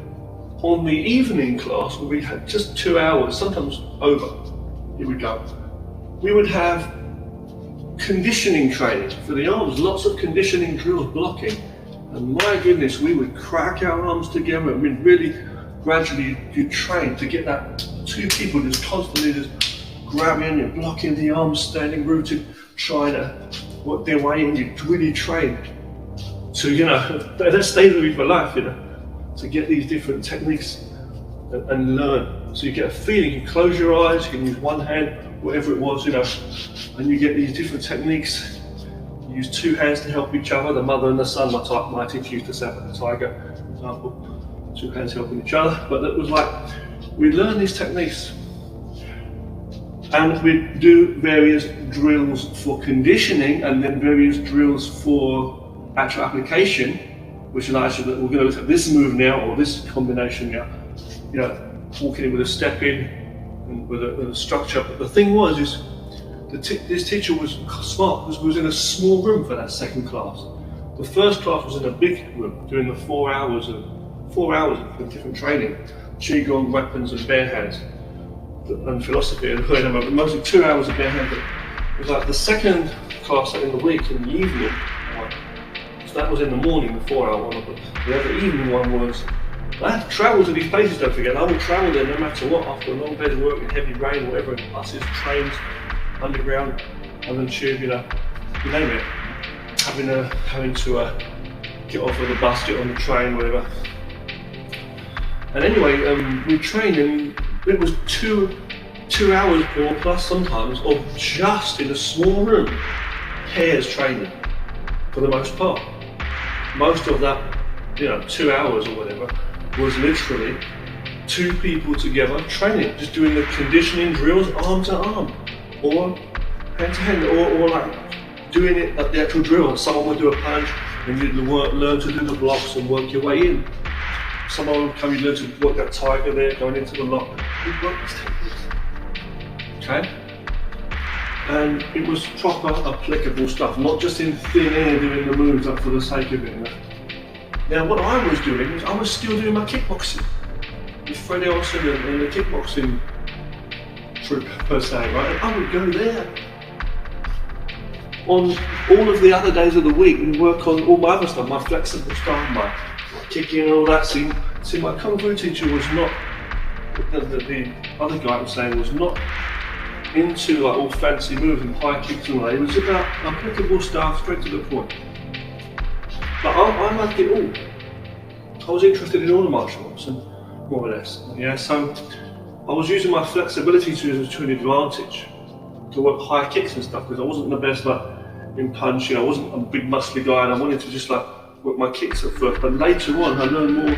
on the evening class, where we had just 2 hours, sometimes over, here we go, we would have conditioning training for the arms, lots of conditioning drills, blocking. And my goodness, we would crack our arms together and we'd really gradually you train to get that two people just constantly just grabbing and blocking the arms, standing rooted, trying to work their way in. You really train to, that stays with you for life, to get these different techniques and learn. So you get a feeling, you can close your eyes, you can use one hand, whatever it was, and you get these different techniques. You use two hands to help each other, the mother and the son. My teacher used to say about the tiger, for example, two hands helping each other. But it was like, we learn these techniques and we do various drills for conditioning and then various drills for actual application, which allows you that we're going to look at this move now or this combination now. Walking in with a step in and with a structure. But the thing was, this teacher was smart because we was in a small room for that second class. The first class was in a big room, doing the 4 hours of different training, qigong, weapons, and bare hands, and philosophy, and mostly 2 hours of bare hands. It was like the second class in the week in the evening. So that was in the morning, the 4 hour one. But the other evening one was. I had to travel to these places, don't forget. I would travel there no matter what, after a long day's work in heavy rain, whatever, in buses, trains, underground, and then tube, you name it. Having to get off of the bus, get on the train, whatever. And anyway, we trained, and it was two hours or plus sometimes of just in a small room, pairs training, for the most part. Most of that, 2 hours or whatever, was literally two people together training, just doing the conditioning drills arm to arm or hand to hand, or like doing it like the actual drill. Someone would do a punch and you'd learn to do the blocks and work your way in. Someone would come, you learn to work that tiger there, going into the lock. We'd work these techniques. Okay? And it was proper applicable stuff, not just in thin air doing the moves up for the sake of it. Now what I was doing was I was still doing my kickboxing with Freddie Olsen and the kickboxing troop per se, right? And I would go there on all of the other days of the week and work on all my other stuff, my flexible stuff, my kicking and all that. See, my Kung Fu teacher was not, the other guy was saying, was not into like all fancy moves and high kicks and all that. It was about applicable stuff, straight to the point. But I liked it all. I was interested in all the martial arts, and more or less. So I was using my flexibility to an advantage to work high kicks and stuff, because I wasn't the best in punch. I wasn't a big muscly guy, and I wanted to just work my kicks at first. But later on, I learned more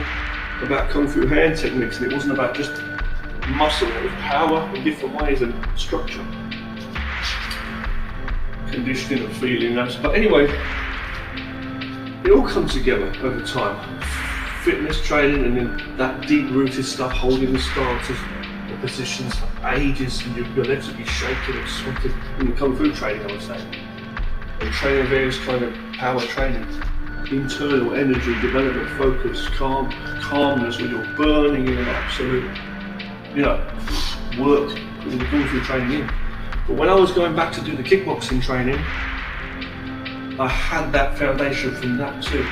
about Kung Fu hand techniques, and it wasn't about just muscle. It was power in different ways and structure, conditioning and feeling. But anyway. It all comes together over time. Fitness training and then that deep-rooted stuff, holding the stances, the positions for ages, and your legs would be shaking and sweating. In the Kung Fu training, I would say. And training various kind of power training. Internal energy, development, focus, calmness, when you're burning in an absolute, work, putting the Kung Fu training in. But when I was going back to do the kickboxing training, I had that foundation from that too.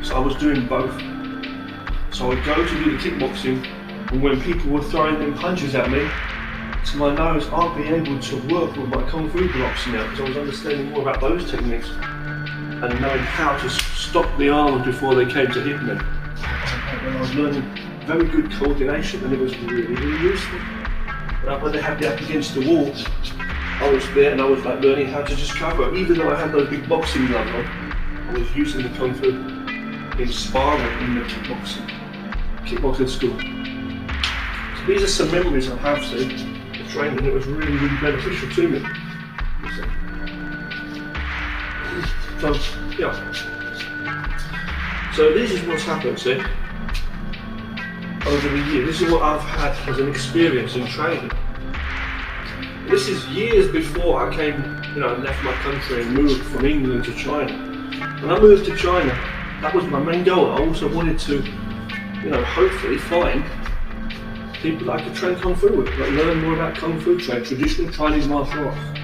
So I was doing both. So I would go to do the kickboxing, and when people were throwing them punches at me, to my nose, I'd be able to work with my Kung Fu blocks now, because I was understanding more about those techniques and knowing how to stop the arms before they came to hit me. And I was learning very good coordination, and it was really, really useful. When they had me up against the wall, I was there and I was learning how to just cover. Even though I had those big boxing gloves on, I was using the Kung Fu in sparring in the kickboxing school. So these are some memories I have seen of training. It was really, really beneficial to me. So, So this is what's happened, see? Over the years. This is what I've had as an experience in training. This is years before I came, left my country and moved from England to China. When I moved to China, that was my main goal. I also wanted to, hopefully find people that I could train Kung Fu with, like learn more about Kung Fu training, traditional Chinese martial arts.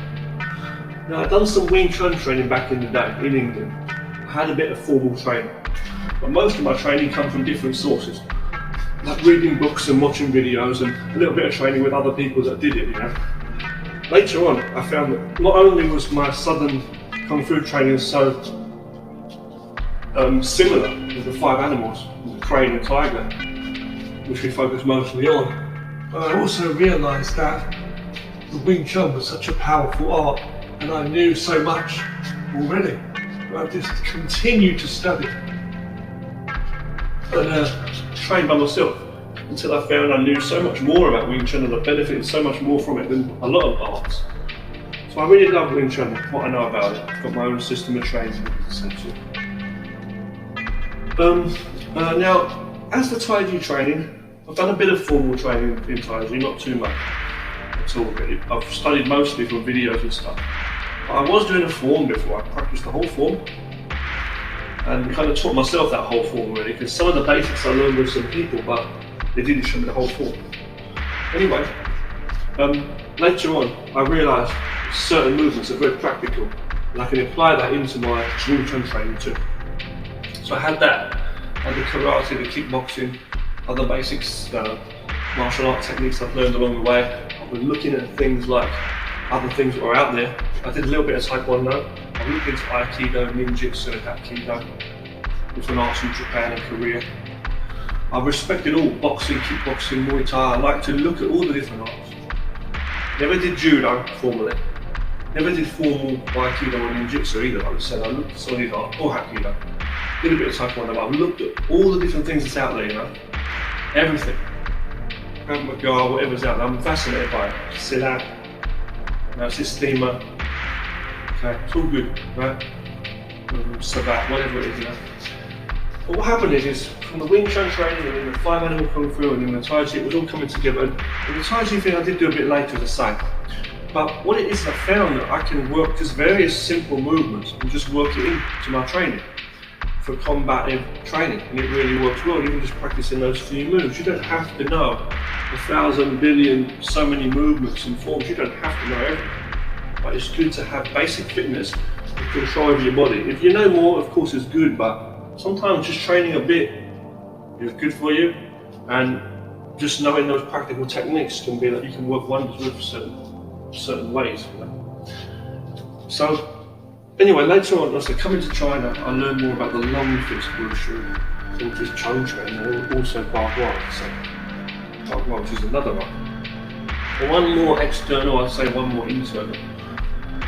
Now, I'd done some Wing Chun training back in the day in England. I had a bit of formal training, but most of my training comes from different sources, like reading books and watching videos and a little bit of training with other people that did it, you know. Later on, I found that not only was my Southern Kung Fu training so similar with the 5 animals, the crane and tiger, which we focus mostly on, but I also realised that the Wing Chun was such a powerful art, and I knew so much already. I just continued to study and train by myself until I found I knew so much more about Wing Chun and I benefited so much more from it than a lot of arts. So I really love Wing Chun, what I know about it. I've got my own system of training, essentially. Now, as for Tai Chi training, I've done a bit of formal training in Tai Chi, not too much at all really. I've studied mostly from videos and stuff. I was doing a form before, I practiced the whole form and kind of taught myself that whole form really, because some of the basics I learned with some people, but they didn't show me the whole form. Anyway, later on I realised certain movements are very practical and I can apply that into my Wing Chun training too. So I had that, I had the karate, the kickboxing, other basics, martial art techniques I've learned along the way. I've been looking at things like other things that are out there. I did a little bit of Taekwondo. I looked into Aikido, Ninjutsu and Hapkido, which are arts in Japan and Korea. I've respected all boxing, kickboxing, Muay Thai. I like to look at all the different arts. Never did Judo formally. Never did formal Aikido or Ninjutsu either. Like I said, I looked at some of these arts, or Hapkido. Did a bit of Taekwondo, but I've looked at all the different things that's out there, you know. Everything. Krav Maga, whatever's out there, I'm fascinated by it. Silat, Sistema. Okay, it's all good, right? Sabat, whatever it is, you know. But what happened is from the Wing Chun training and in the 5 animal Kung Fu and in the Tai Chi, it was all coming together. And the Tai Chi thing I did do a bit later, as I say. But what it is, I found that I can work just various simple movements and just work it into my training for combative training, and it really works well. Even just practicing those few moves, you don't have to know 1,000 billion, so many movements and forms. You don't have to know everything. But it's good to have basic fitness and control over your body. If you know more, of course, it's good, but sometimes just training a bit is good for you, and just knowing those practical techniques can be that you can work wonders with certain ways. You know? So anyway, later on, as I come into China, I learned more about the long fist wushu, which is Chong training, and also Bagua, so Bagua, which is another one. And one more external, I'd say one more internal.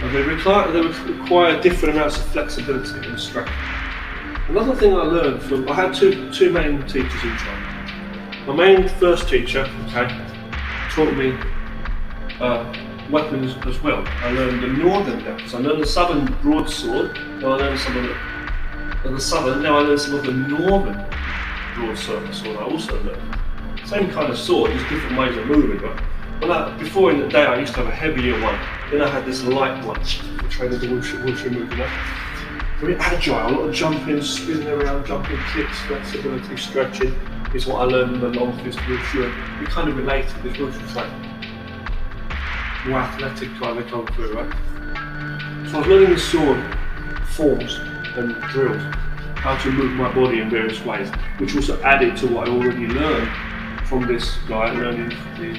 And they require different amounts of flexibility and strength. Another thing I learned from, I had two main teachers in China. My main first teacher, taught me weapons as well. I learned the northern weapons. I learned the southern broadsword. Now I learned some of the southern. Now I learned some of the northern broadsword. I also learned same kind of sword, just different ways of moving. But before in the day, I used to have a heavier one. Then I had this light one for training the wushu move. You know? Very agile, a lot of jumping, spinning around, jumping kicks, flexibility, stretching is what I learned in the long fist wushu. And we kind of relate to this wushu training. More athletic kind of Kung Fu, right? So I was learning the sword forms and drills, how to move my body in various ways, which also added to what I already learned from this guy learning the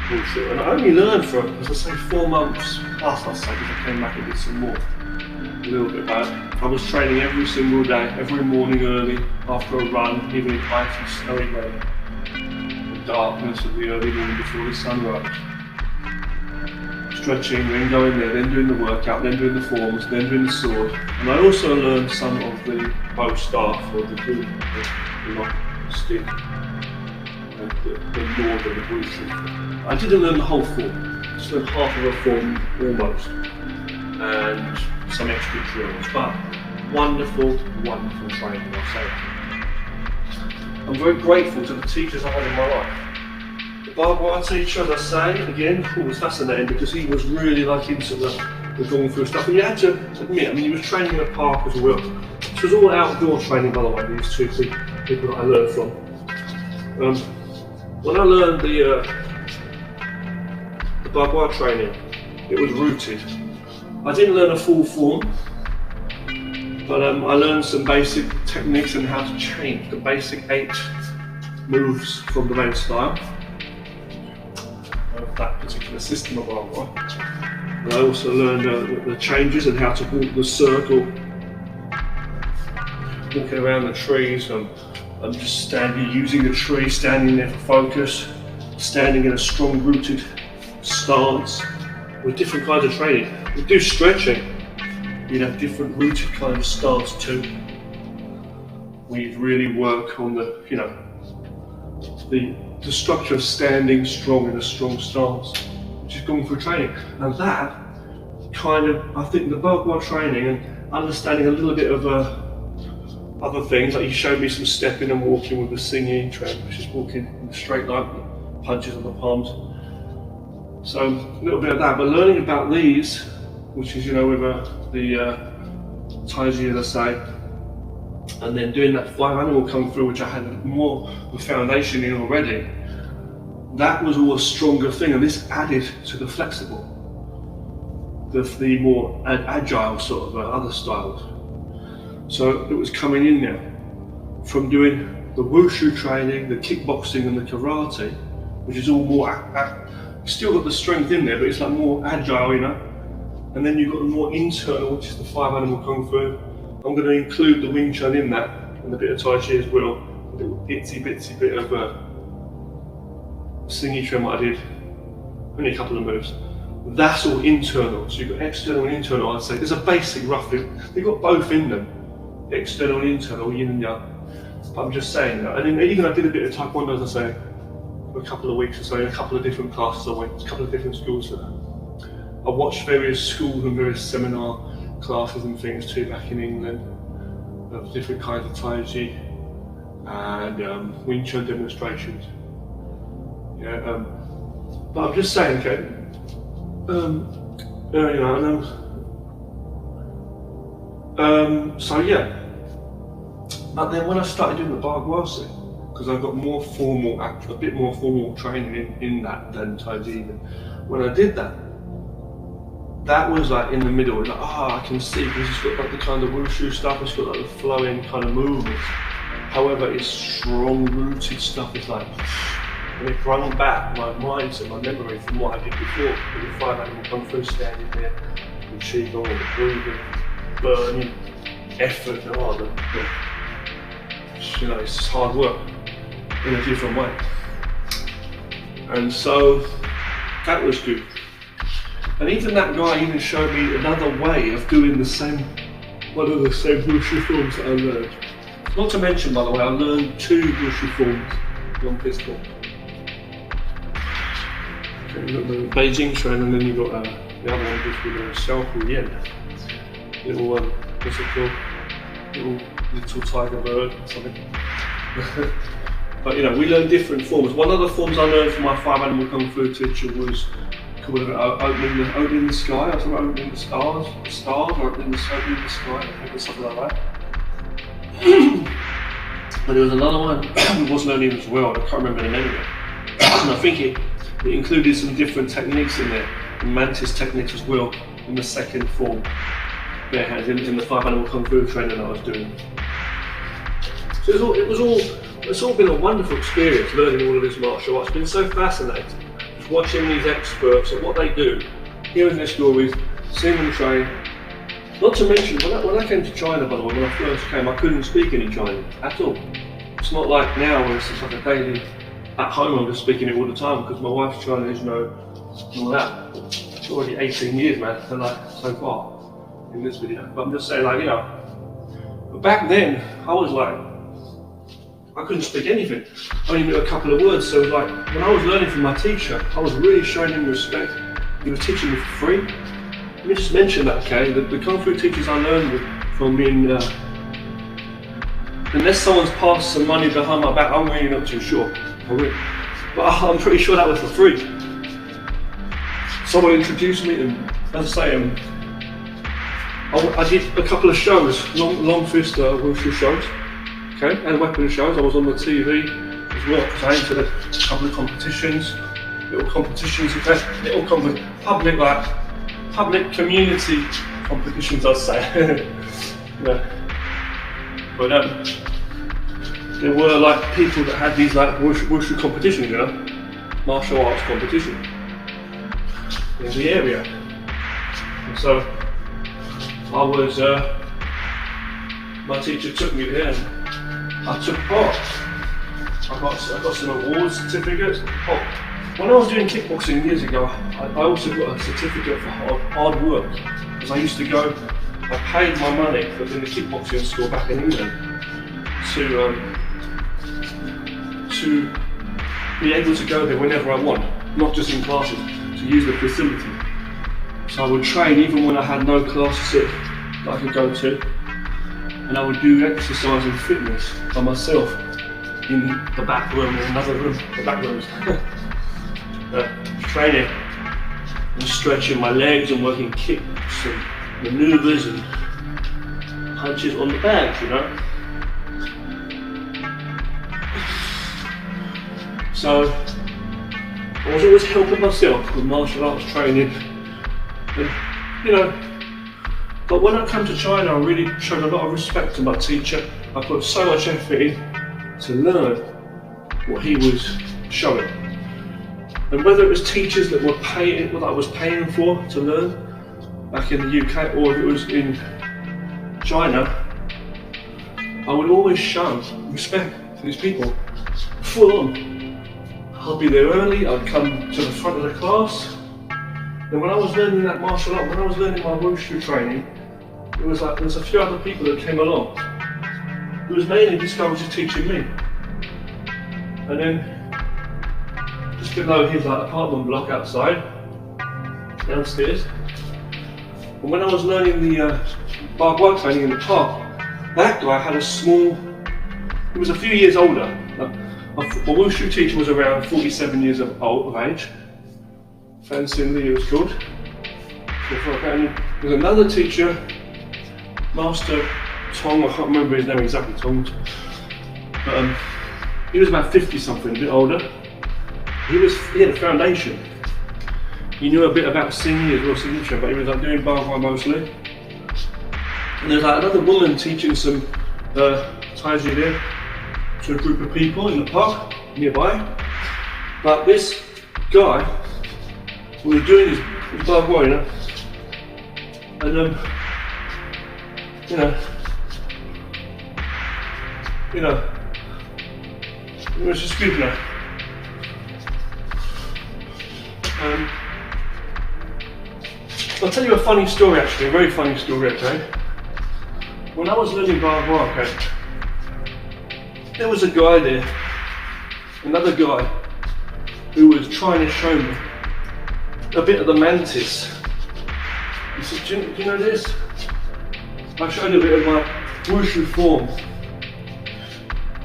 wushu. And I only learned for, as I say, 4 months plus, I say, because I came back and did some more. A little bit about it. I was training every single day, every morning early, after a run, even in icy, snowy weather. The darkness of the early morning before the sun rose. Stretching, then going there, then doing the workout, then doing the forms, then doing the sword. And I also learned some of the bow staff, or the boom, the long stick, and the northern wushu. I didn't learn the whole form, I just learned half of a form almost, and some extra drills, but wonderful, wonderful training, I'll say. I'm very grateful to the teachers I had in my life. Bagua teacher, as I say, again, was fascinating because he was really like into the Kung Fu stuff. And you had to admit, I mean, he was training in a park as well. This was all outdoor training, by the way, these two people that I learned from. when I learned the Bagua training, it was rooted. I didn't learn a full form, but I learned some basic techniques and how to change the basic 8 moves from the main style of that particular system of Bagua. And I also learned the changes and how to walk the circle, walking around the trees, and just standing, using the tree, standing there for focus, standing in a strong rooted stance with different kinds of training. We do stretching, you'd have different rooted kind of stance too. We'd really work on the, the structure of standing strong in a strong stance, which is going for training. And that kind of, I think the Bagua training and understanding a little bit of other things, like he showed me some stepping and walking with the singing trend, which is walking in a straight line, punches on the palms. So a little bit of that, but learning about these, which is, with the Tai Chi, as I say, and then doing that 5 animal kung fu, which I had more of a foundation in already, that was all a stronger thing, and this added to the flexible, the more agile sort of other styles. So it was coming in now from doing the wushu training, the kickboxing and the karate, which is all more, still got the strength in there, but it's like more agile, And then you've got the more internal, which is the 5 animal kung fu. I'm going to include the Wing Chun in that, and a bit of Tai Chi as well. A little itsy bitsy bit of Singi Chuan what I did, only a couple of moves. That's all internal, so you've got external and internal, I'd say. There's a basic roughly, they've got both in them. External and internal, yin and yang. But I'm just saying that. And then even I did a bit of Taekwondo, as I say, for a couple of weeks or so, in a couple of different classes I went, a couple of different schools for that. I watched various schools and various seminar classes and things too back in England of different kinds of Tai Chi and Wing Chun demonstrations. But I'm just saying, okay, so yeah. But then when I started doing the Bagua, because I got more formal, a bit more formal training in that than Tai Chi. When I did that, that was like in the middle, like, I can see, because it's got like the kind of wushu stuff, it's got like the flowing kind of movements. However, it's strong rooted stuff, it's like, and it brought back my mindset, my memory from what I did before, with the 5 animal kung fu, standing there, the qigong, the breathing, burning, effort, it's hard work in a different way. And so that was good. And even that guy even showed me another way of doing one of the same wushu forms that I learned. Not to mention, by the way, I learned 2 wushu forms, one pistol. Okay, you've got the Beijing Chuan, and then you've got the other one, which is the Xiaohu Yan. Little, what's it called? Little tiger bird or something. But we learn different forms. One of the forms I learned from my 5 animal kung fu teacher was called opening the sky, or something, opening the stars, or opening the sky, I think, something like that. But there was another one we was learning as well, I can't remember the name of it. And I think it included some different techniques in there, and mantis techniques as well, in the second form. Bare hands, in the 5 animal kung fu training I was doing. So it's all been a wonderful experience learning all of this martial arts. It's been so fascinating. Just watching these experts and what they do, hearing their stories, seeing them train. Not to mention, when I came to China, by the way, when I first came, I couldn't speak any Chinese at all. It's not like now where it's just like a daily, at home I'm just speaking it all the time because my wife's Chinese, and all that. It's already 18 years, man, and so far in this video. But I'm just saying, but back then, I was I couldn't speak anything. I only knew a couple of words, so when I was learning from my teacher, I was really showing him respect. He was teaching me for free. Let me just mention that, okay? The Kung Fu teachers I learned from unless someone's passed some money behind my back, I'm really not too sure. But I'm pretty sure that was for free. Someone introduced me, and as I say, I did a couple of shows, long fist wushu shows, okay, and weapon shows. I was on the TV as well, because I entered a couple of competitions, little public community competitions, I'd say. Yeah. But there were like people that had these like wushu competitions, you know, martial arts competition in the area. And so I was, my teacher took me there and I took part. I got some awards, certificates. Oh, when I was doing kickboxing years ago, I also got a certificate for hard work, because I used to go, I paid my money for doing the kickboxing school back in England to be able to go there whenever I want, not just in classes, to use the facility. So I would train even when I had no classes that I could go to, and I would do exercise and fitness by myself in the back room or another room, the back rooms. Training and stretching my legs and working kicks and maneuvers and punches on the bags, you know. So I was always helping myself with martial arts training, and, you know. But when I came to China, I really showed a lot of respect to my teacher. I put so much effort in to learn what he was showing. And whether it was teachers that were paying, what I was paying for to learn back in the UK, or if it was in China, I would always show respect to these people, full on. I'd be there early, I'd come to the front of the class. And when I was learning that martial art, when I was learning my wushu training, it was like there was a few other people that came along. It was mainly this guy was just teaching me. And then just below his like apartment block outside, downstairs. And when I was learning the barbed training in the park, that guy had a small, he was a few years older. My wushu teacher was around 47 years of age. Fan Sin Lee, it was called. There was another teacher, Master Tong, I can't remember his name exactly, Tong. But he was about 50 something, a bit older. He had a foundation. He knew a bit about singing as well, signature, but he was like doing Bawai mostly. And there was like another woman teaching some Taiji there to a group of people in the park nearby. But this guy, we were doing his Bawai, you know, and it was just good, you know. I'll tell you a funny story actually, a very funny story, okay? When I was learning Bawai, okay, there was a guy there, another guy, who was trying to show me a bit of the mantis. He said, do you know this? I showed him a bit of my wushu form.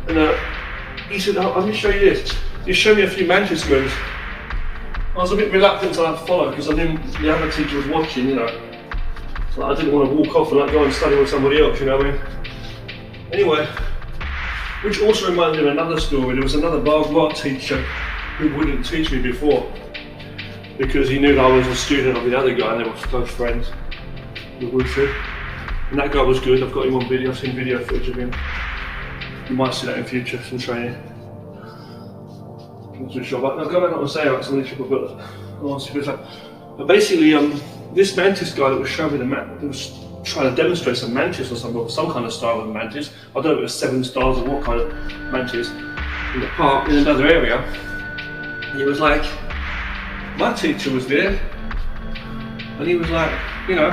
And he said, oh, let me show you this. He showed me a few mantis moves. I was a bit reluctant to follow because I knew the other teacher was watching, you know. So I didn't want to walk off and like go and study with somebody else, you know what I mean? Anyway, which also reminded me of another story. There was another Bawai teacher who wouldn't teach me before because he knew that I was a student of the other guy and they were close friends with wushu. And that guy was good. I've got him on video. I've seen video footage of him. You might see that in future, some training. I'm not too sure, but I'll go back and say about some of these people, but basically, this mantis guy that was showing me the mat, was trying to demonstrate some mantis or some kind of style of mantis. I don't know if it was 7 styles or what kind of mantis in the park in another area. And he was like, my teacher was there, and he was like, you know,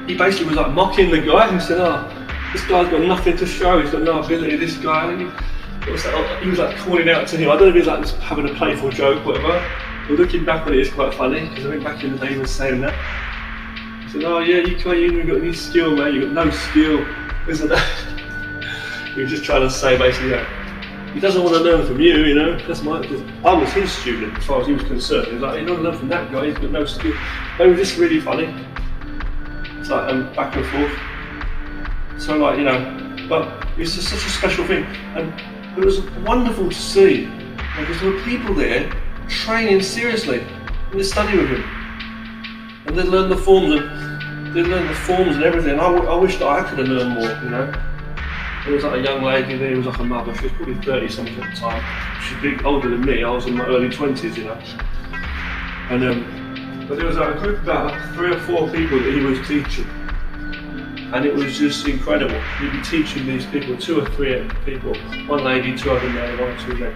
he basically was like mocking the guy. He said, oh, this guy's got nothing to show, he's got no ability, this guy. And he was like calling out to him. I don't know if he was like just having a playful joke or whatever, but looking back on it, it's quite funny, because I think back in the day he was saying that. He said, oh yeah, you ain't got any skill, man, you got no skill, isn't that? He was just trying to say basically that he doesn't want to learn from you, you know. That's I was his student as far as he was concerned. He was like, you don't learn from that guy, he's got no skill. They were just really funny. It's like back and forth. So like, you know, but It's just such a special thing, and it was wonderful to see because there were people there training seriously in the study with him, and they learned the forms and everything. I wish that I could have learned more, you know. There was like a young lady there who was like a mother. She was probably 30 something at the time. She was big older than me. I was in my early 20s, you know. And but there was like a group of about like 3 or 4 people that he was teaching, and it was just incredible. He'd be teaching these people, 2 or 3 people, one lady, 2 other men, 1 or 2 men,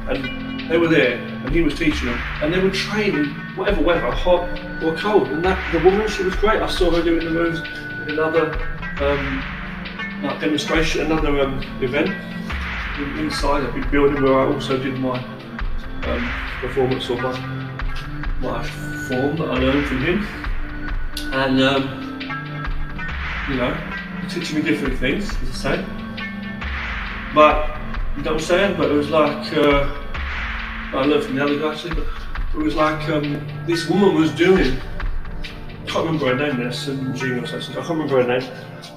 and they were there, and he was teaching them, and they were training whatever weather, hot or cold. And the woman, she was great. I saw her doing the moves in another like demonstration, another event inside a big building where I also did my performance or my form that I learned from him, and you know, teaching me different things, as I say. But you know what I'm saying? But it was like I learned from the other guy actually. But it was like this woman was doing. I can't remember her name. There's some Jean or something. I can't remember her name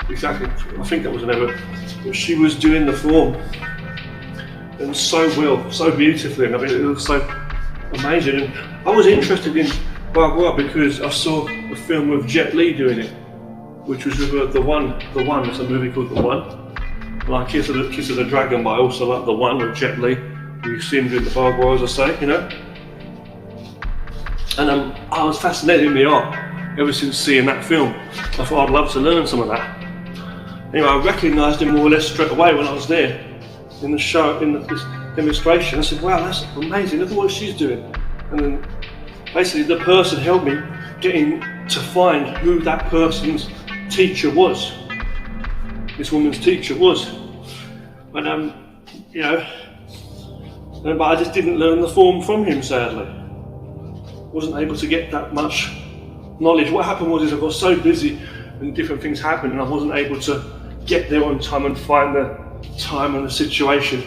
exactly. I think that was an error. But she was doing the form, and so well, so beautifully. And I mean, it was so amazing. And I was interested in Bagua because I saw a film with Jet Li doing it, which was with The One. It's a movie called The One. Like Kiss of the Dragon, but I also like The One with Jet Li. You see him doing the Bagua, as I say, you know. And I was fascinated in the art ever since seeing that film. I thought I'd love to learn some of that. Anyway, I recognised him more or less straight away when I was there in the show, in this demonstration. I said, wow, that's amazing, look at what she's doing. And then basically the person helped me getting to find who that person's teacher was. This woman's teacher was. But you know, but I just didn't learn the form from him, sadly. Wasn't able to get that much knowledge. What happened was I got so busy and different things happened, and I wasn't able to get there on time and find the time and the situation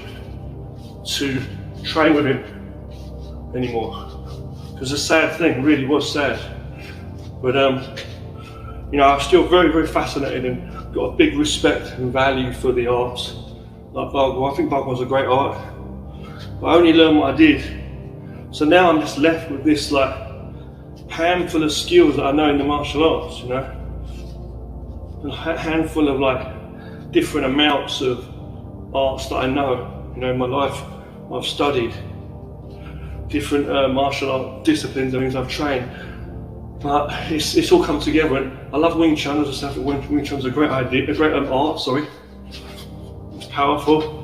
to train with him anymore. It was a sad thing, really was sad. But you know, I'm still very, very fascinated and got a big respect and value for the arts. Like Bagua, I think Bagua was a great art, but I only learned what I did. So now I'm just left with this like handful of skills that I know in the martial arts, you know, a handful of like different amounts of arts that I know. You know, in my life I've studied different martial art disciplines and things I've trained, but it's all come together. And I love Wing Chun, as I said. Wing Chun's a great idea, a great art. Sorry, it's powerful.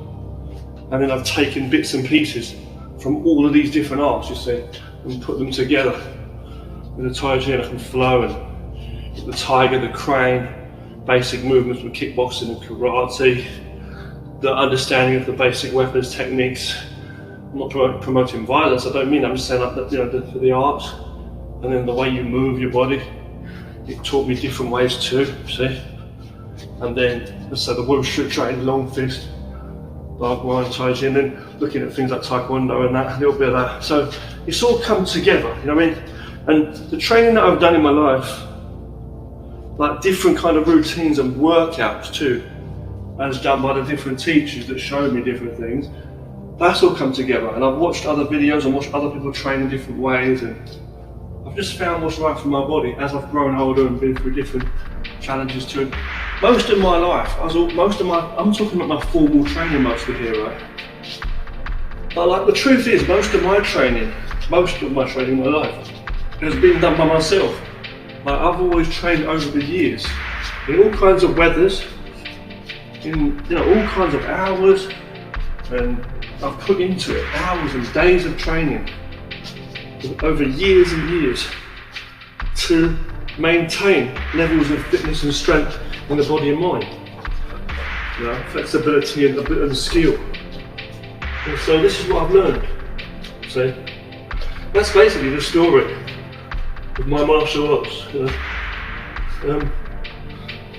And then I've taken bits and pieces from all of these different arts, you see, and put them together. With the Tai Chi, I can flow, and the tiger, the crane, basic movements with kickboxing and karate, the understanding of the basic weapons techniques. I'm not promoting violence, I don't mean, I'm just saying like that, you know, for the art. And then the way you move your body, it taught me different ways too, see? And then, let's say the Wushu training, long fist, Bagua and Tai Chi, and then looking at things like Taekwondo and that, a little bit of that. So it's all come together, you know what I mean? And the training that I've done in my life, like different kind of routines and workouts too, as done by the different teachers that showed me different things, that's all come together. And I've watched other videos and watched other people train in different ways, and I've just found what's right for my body as I've grown older and been through different challenges too. And most of my life, I'm talking about my formal training mostly here, right? But like the truth is, most of my training in my life has been done by myself. Like I've always trained over the years, in all kinds of weathers, in all kinds of hours, and I've put into it hours and days of training over years and years to maintain levels of fitness and strength in the body and mind. You know, flexibility and skill. And so this is what I've learned. See, that's basically the story of my martial arts. You know?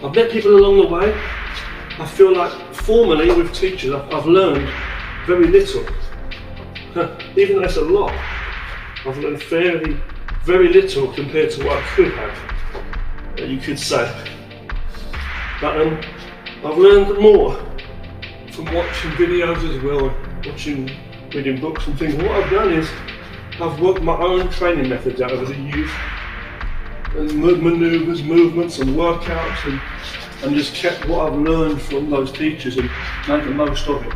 I've met people along the way. I feel like formally with teachers I've learned very little. Even though it's a lot, I've learned very little compared to what I could have, you could say. But I've learned more from watching videos as well, reading books and things. What I've done is I've worked my own training methods out over the years, and manoeuvres, movements and workouts, and just kept what I've learned from those teachers and made the most of it.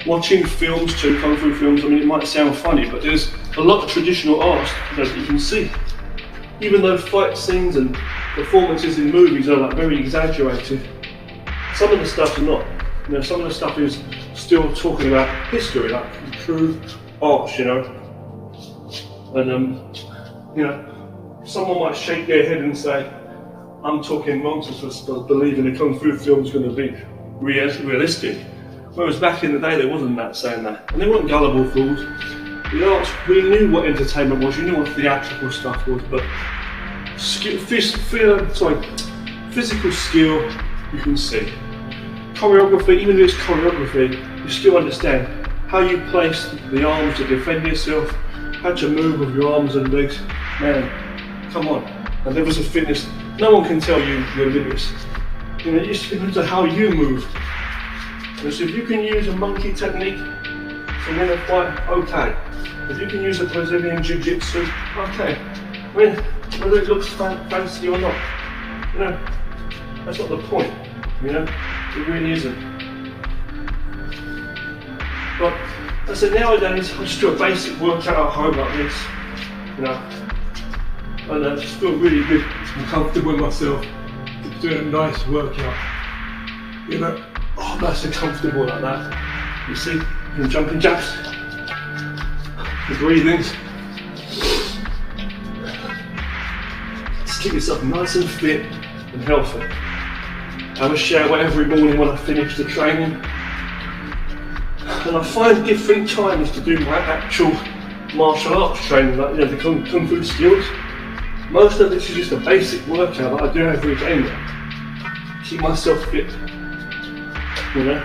Watching films too, kung fu films, I mean it might sound funny, but there's a lot of traditional art that you can see. Even though fight scenes and performances in movies are like very exaggerated, some of the stuff's not. You know, some of the stuff is still talking about history, like true art, you know. And you know, someone might shake their head and say, I'm talking nonsense for believing a kung fu film is going to be realistic. Whereas back in the day there wasn't that saying that. And they weren't gullible fools. The arts, we knew what entertainment was, you knew what theatrical stuff was, but physical skill you can see. Choreography, even if it's choreography, you still understand how you place the arms to defend yourself, how to move with your arms and legs. Man, come on. And there was a fitness, no one can tell you your limits. You know, it's depends on how you move. And so if you can use a monkey technique to win a fight, okay. If you can use a Brazilian Jiu-Jitsu, okay. I mean, whether it looks fancy or not, you know, that's not the point, you know, it really isn't. But I said nowadays, I just do a basic workout at home like this, you know, and I just feel really good and comfortable with myself, doing a nice workout, you know, oh, nice and comfortable like that, you see, you can jumping jacks, the breathings. Just keep yourself nice and fit and healthy. I have a shower every morning when I finish the training. And I find different times to do my actual martial arts training, like, you know, the kung fu skills. Most of this is just a basic workout that I do every day now. Keep myself fit, you know.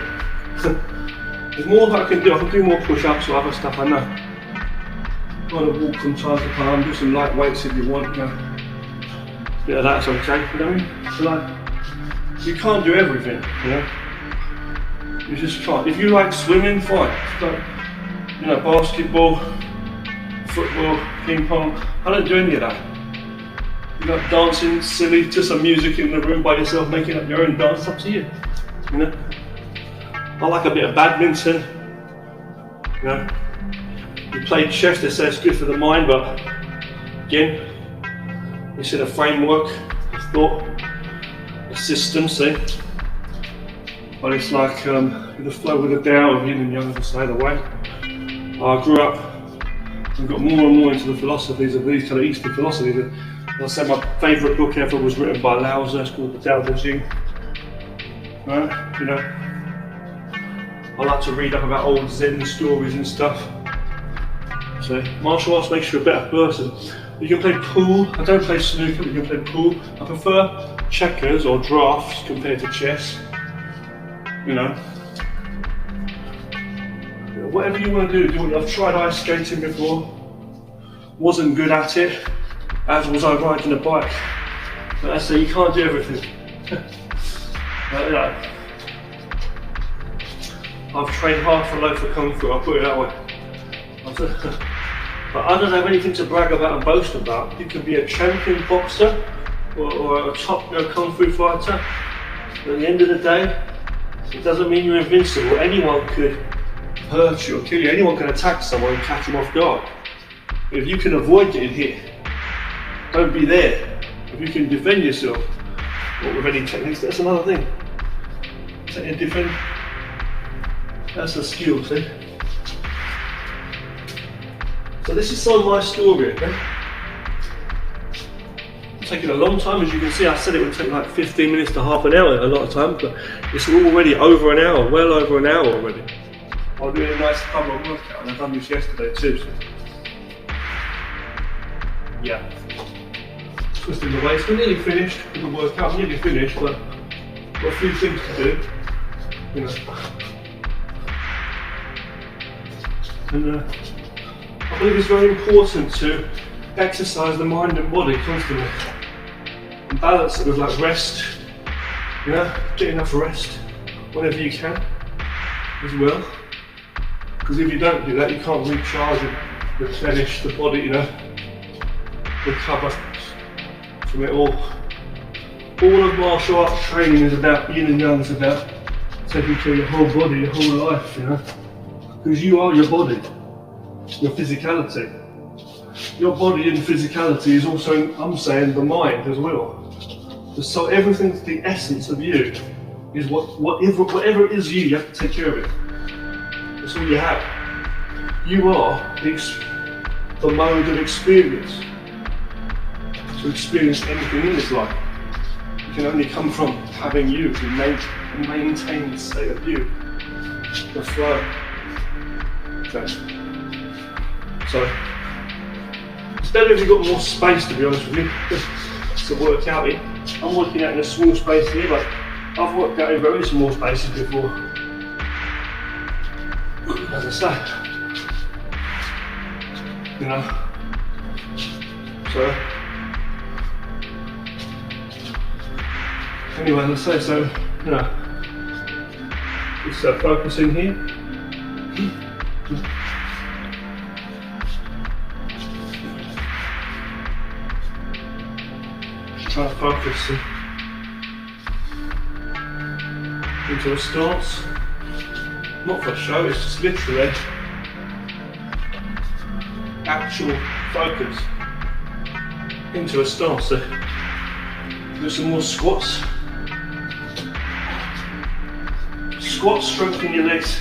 There's more that I can do. I can do more push-ups or other stuff, I know. Kind of walk from time to time, do some light weights if you want, you know. Bit of that's okay, you know. So like, you can't do everything, you know. You just can't. If you like swimming, fine. Like, you know, basketball, football, ping pong. I don't do any of that. You know, dancing silly to some music in the room by yourself, making up your own dance. It's up to you. You know. I like a bit of badminton. You know. You play chess, they say it's good for the mind, but again, it's in a framework, a thought, a system, see? But it's like the flow with the Tao of yin and yang, to say the way. I grew up and got more and more into the philosophies of these kind of Eastern philosophies. And I say my favourite book ever was written by Lao Tzu, it's called the Tao Te Ching. Right? You know, I like to read up about old Zen stories and stuff. So martial arts makes you a better person. You can play pool. I don't play snooker, but you can play pool. I prefer checkers or drafts compared to chess. You know, whatever you want to do. I've tried ice skating before. Wasn't good at it, as was I riding a bike. But I say you can't do everything. But, you know, I've trained hard for low for kung fu. I'll put it that way. But I don't have anything to brag about and boast about. You can be a champion boxer or a top kung fu fighter. But at the end of the day, it doesn't mean you're invincible. Anyone could hurt you or kill you. Anyone can attack someone and catch them off guard. If you can avoid getting hit, don't be there. If you can defend yourself, or with any techniques, that's another thing. Defend, that's a skill, see? So this is some of my story, okay? It's taken a long time, as you can see. I said it would take like 15 minutes to half an hour a lot of times, but it's already over an hour, well over an hour already. I'm doing a nice cover workout, and I've done this yesterday too. So. Yeah. Twisting the waist. We're nearly finished with the workout, nearly finished, but got a few things to do. You know. And I believe it's very important to exercise the mind and body constantly. And balance it with like rest. You know, get enough rest whenever you can. as well. Because if you don't do that, you can't recharge and replenish the body, recover from it all. All of martial arts training is about yin and yang, it's about taking care of your whole body, your whole life, Because you are your body, your physicality. Your body and physicality is also, I'm saying, the mind as well. So everything's the essence of you is whatever it is you have to take care of it. That's all you have. You are the mode of experience. To experience anything in this life, it can only come from having you to maintain the state of you, the flow. Okay. So it's better if you've got more space, to be honest with you, to work out in. I'm working out in a small space here, but I've worked out in very small spaces before. As I say, So anyway, let's say so. Just focus in here. Try to focus into a stance. Not for show, it's just literally actual focus into a stance. So do some more squats. Squats, strengthen your legs.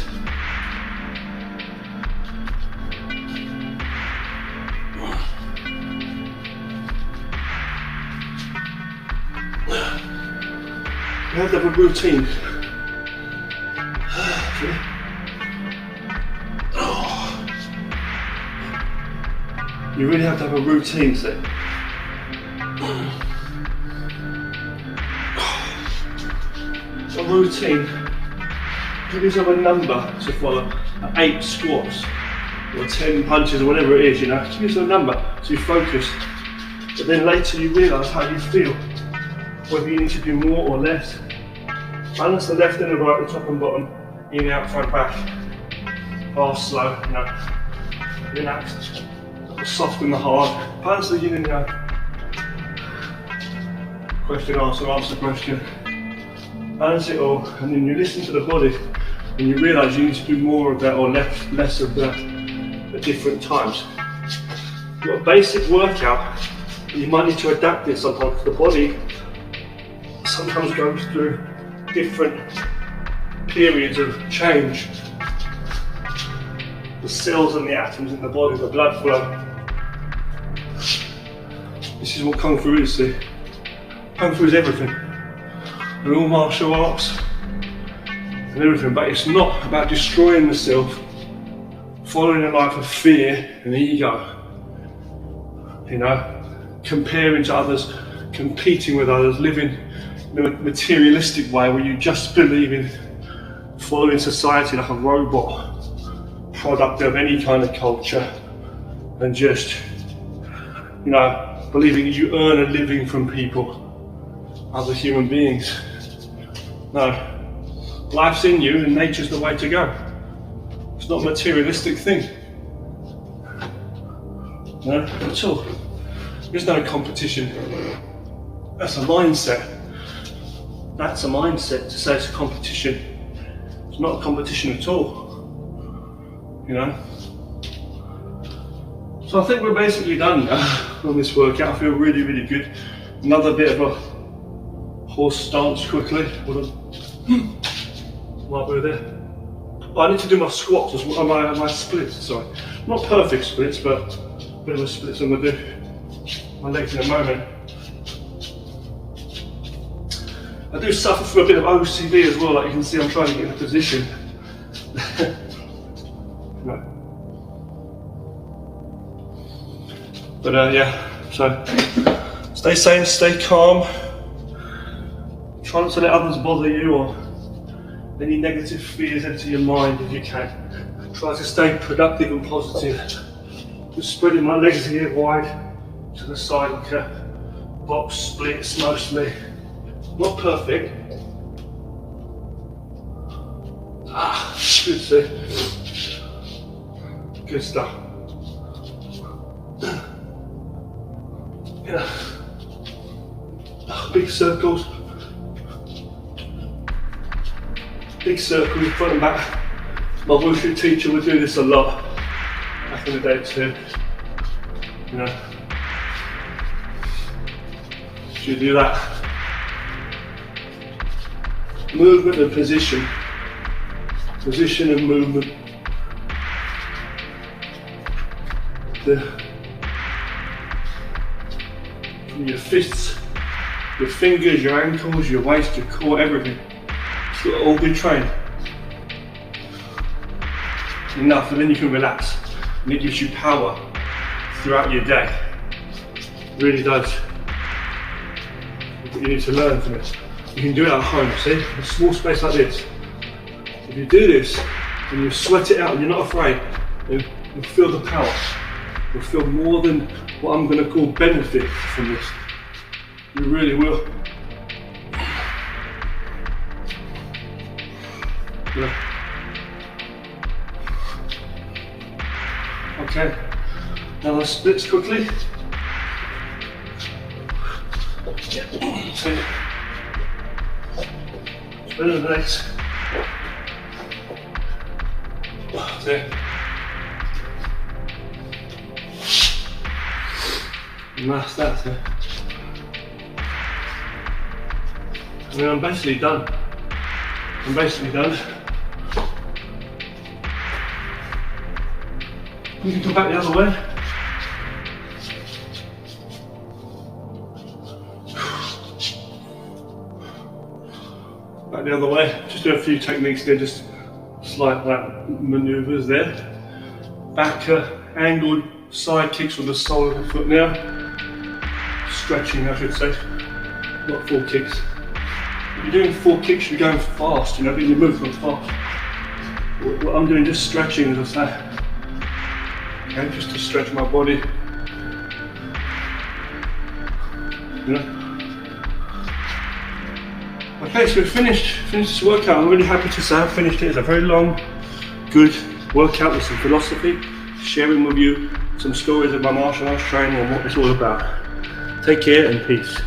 You have to have a routine. You really have to have a routine, see. A routine. Give yourself a number to follow. 8 squats or 10 punches or whatever it is, Give yourself a number so you focus. But then later you realise how you feel. Whether you need to do more or less. Balance the left and the right, the top and bottom, in, out, front, back. Fast, slow, relaxed, soft and the hard. Balance the yin and yang. Question, answer, question. Balance it all, and then you listen to the body, and you realise you need to do more of that or less of that at different times. You've got a basic workout, but you might need to adapt it sometimes. The body sometimes goes through different periods of change. The cells and the atoms in the body, the blood flow. This is what Kung Fu is, see? Kung Fu is everything. And all martial arts and everything, but it's not about destroying the self, following a life of fear and ego. Comparing to others, competing with others, living in a materialistic way where you just believe in following society like a robot, product of any kind of culture, and just, believing you earn a living from people, other human beings. No, life's in you and nature's the way to go. It's not a materialistic thing. No, at all. There's no competition. That's a mindset. That's a mindset to say it's a competition. It's not a competition at all. So I think we're basically done now on this workout. I feel really, really good. Another bit of a horse stance quickly. While we're there. I need to do my squats as well, my splits, sorry. Not perfect splits, but a bit of a splits I'm going to do. My legs in a moment. I do suffer from a bit of OCD as well, like you can see I'm trying to get in a position. No. But so stay sane, stay calm. Try not to let others bother you or any negative fears enter your mind if you can. Try to stay productive and positive. Just spreading my legs here wide to the side like a box splits mostly. Not perfect. Good, see? Good stuff. Yeah. Big circles. Big circles in front and back. My wushu teacher would do this a lot back in the day too. You know. You do that. Movement and position. Position and movement. From your fists, your fingers, your ankles, your waist, your core, everything. It's got to all be trained. Enough, and then you can relax. And it gives you power throughout your day. It really does. You need to learn from it. You can do it at home, see? In a small space like this. If you do this, and you sweat it out and you're not afraid, then you'll feel the power. You'll feel more than what I'm going to call benefit from this. You really will. Yeah. Okay, now the splits quickly. Yeah. So, split the legs. There. And that's that. So. I mean, I'm basically done. I'm basically done. You can come back the other way. Back the other way. Just do a few techniques there, just slight maneuvers there. Back angled side kicks with the sole of the foot now. Stretching, I should say. Not full kicks. If you're doing full kicks, you're going fast, you know, but your movement fast. What I'm doing, just stretching, as I say. Okay, just to stretch my body. You know? Okay, so we've finished this workout. I'm really happy to say I've finished it. It's a very long, good workout with some philosophy, sharing with you some stories of my martial arts training and what it's all about. Take care and peace.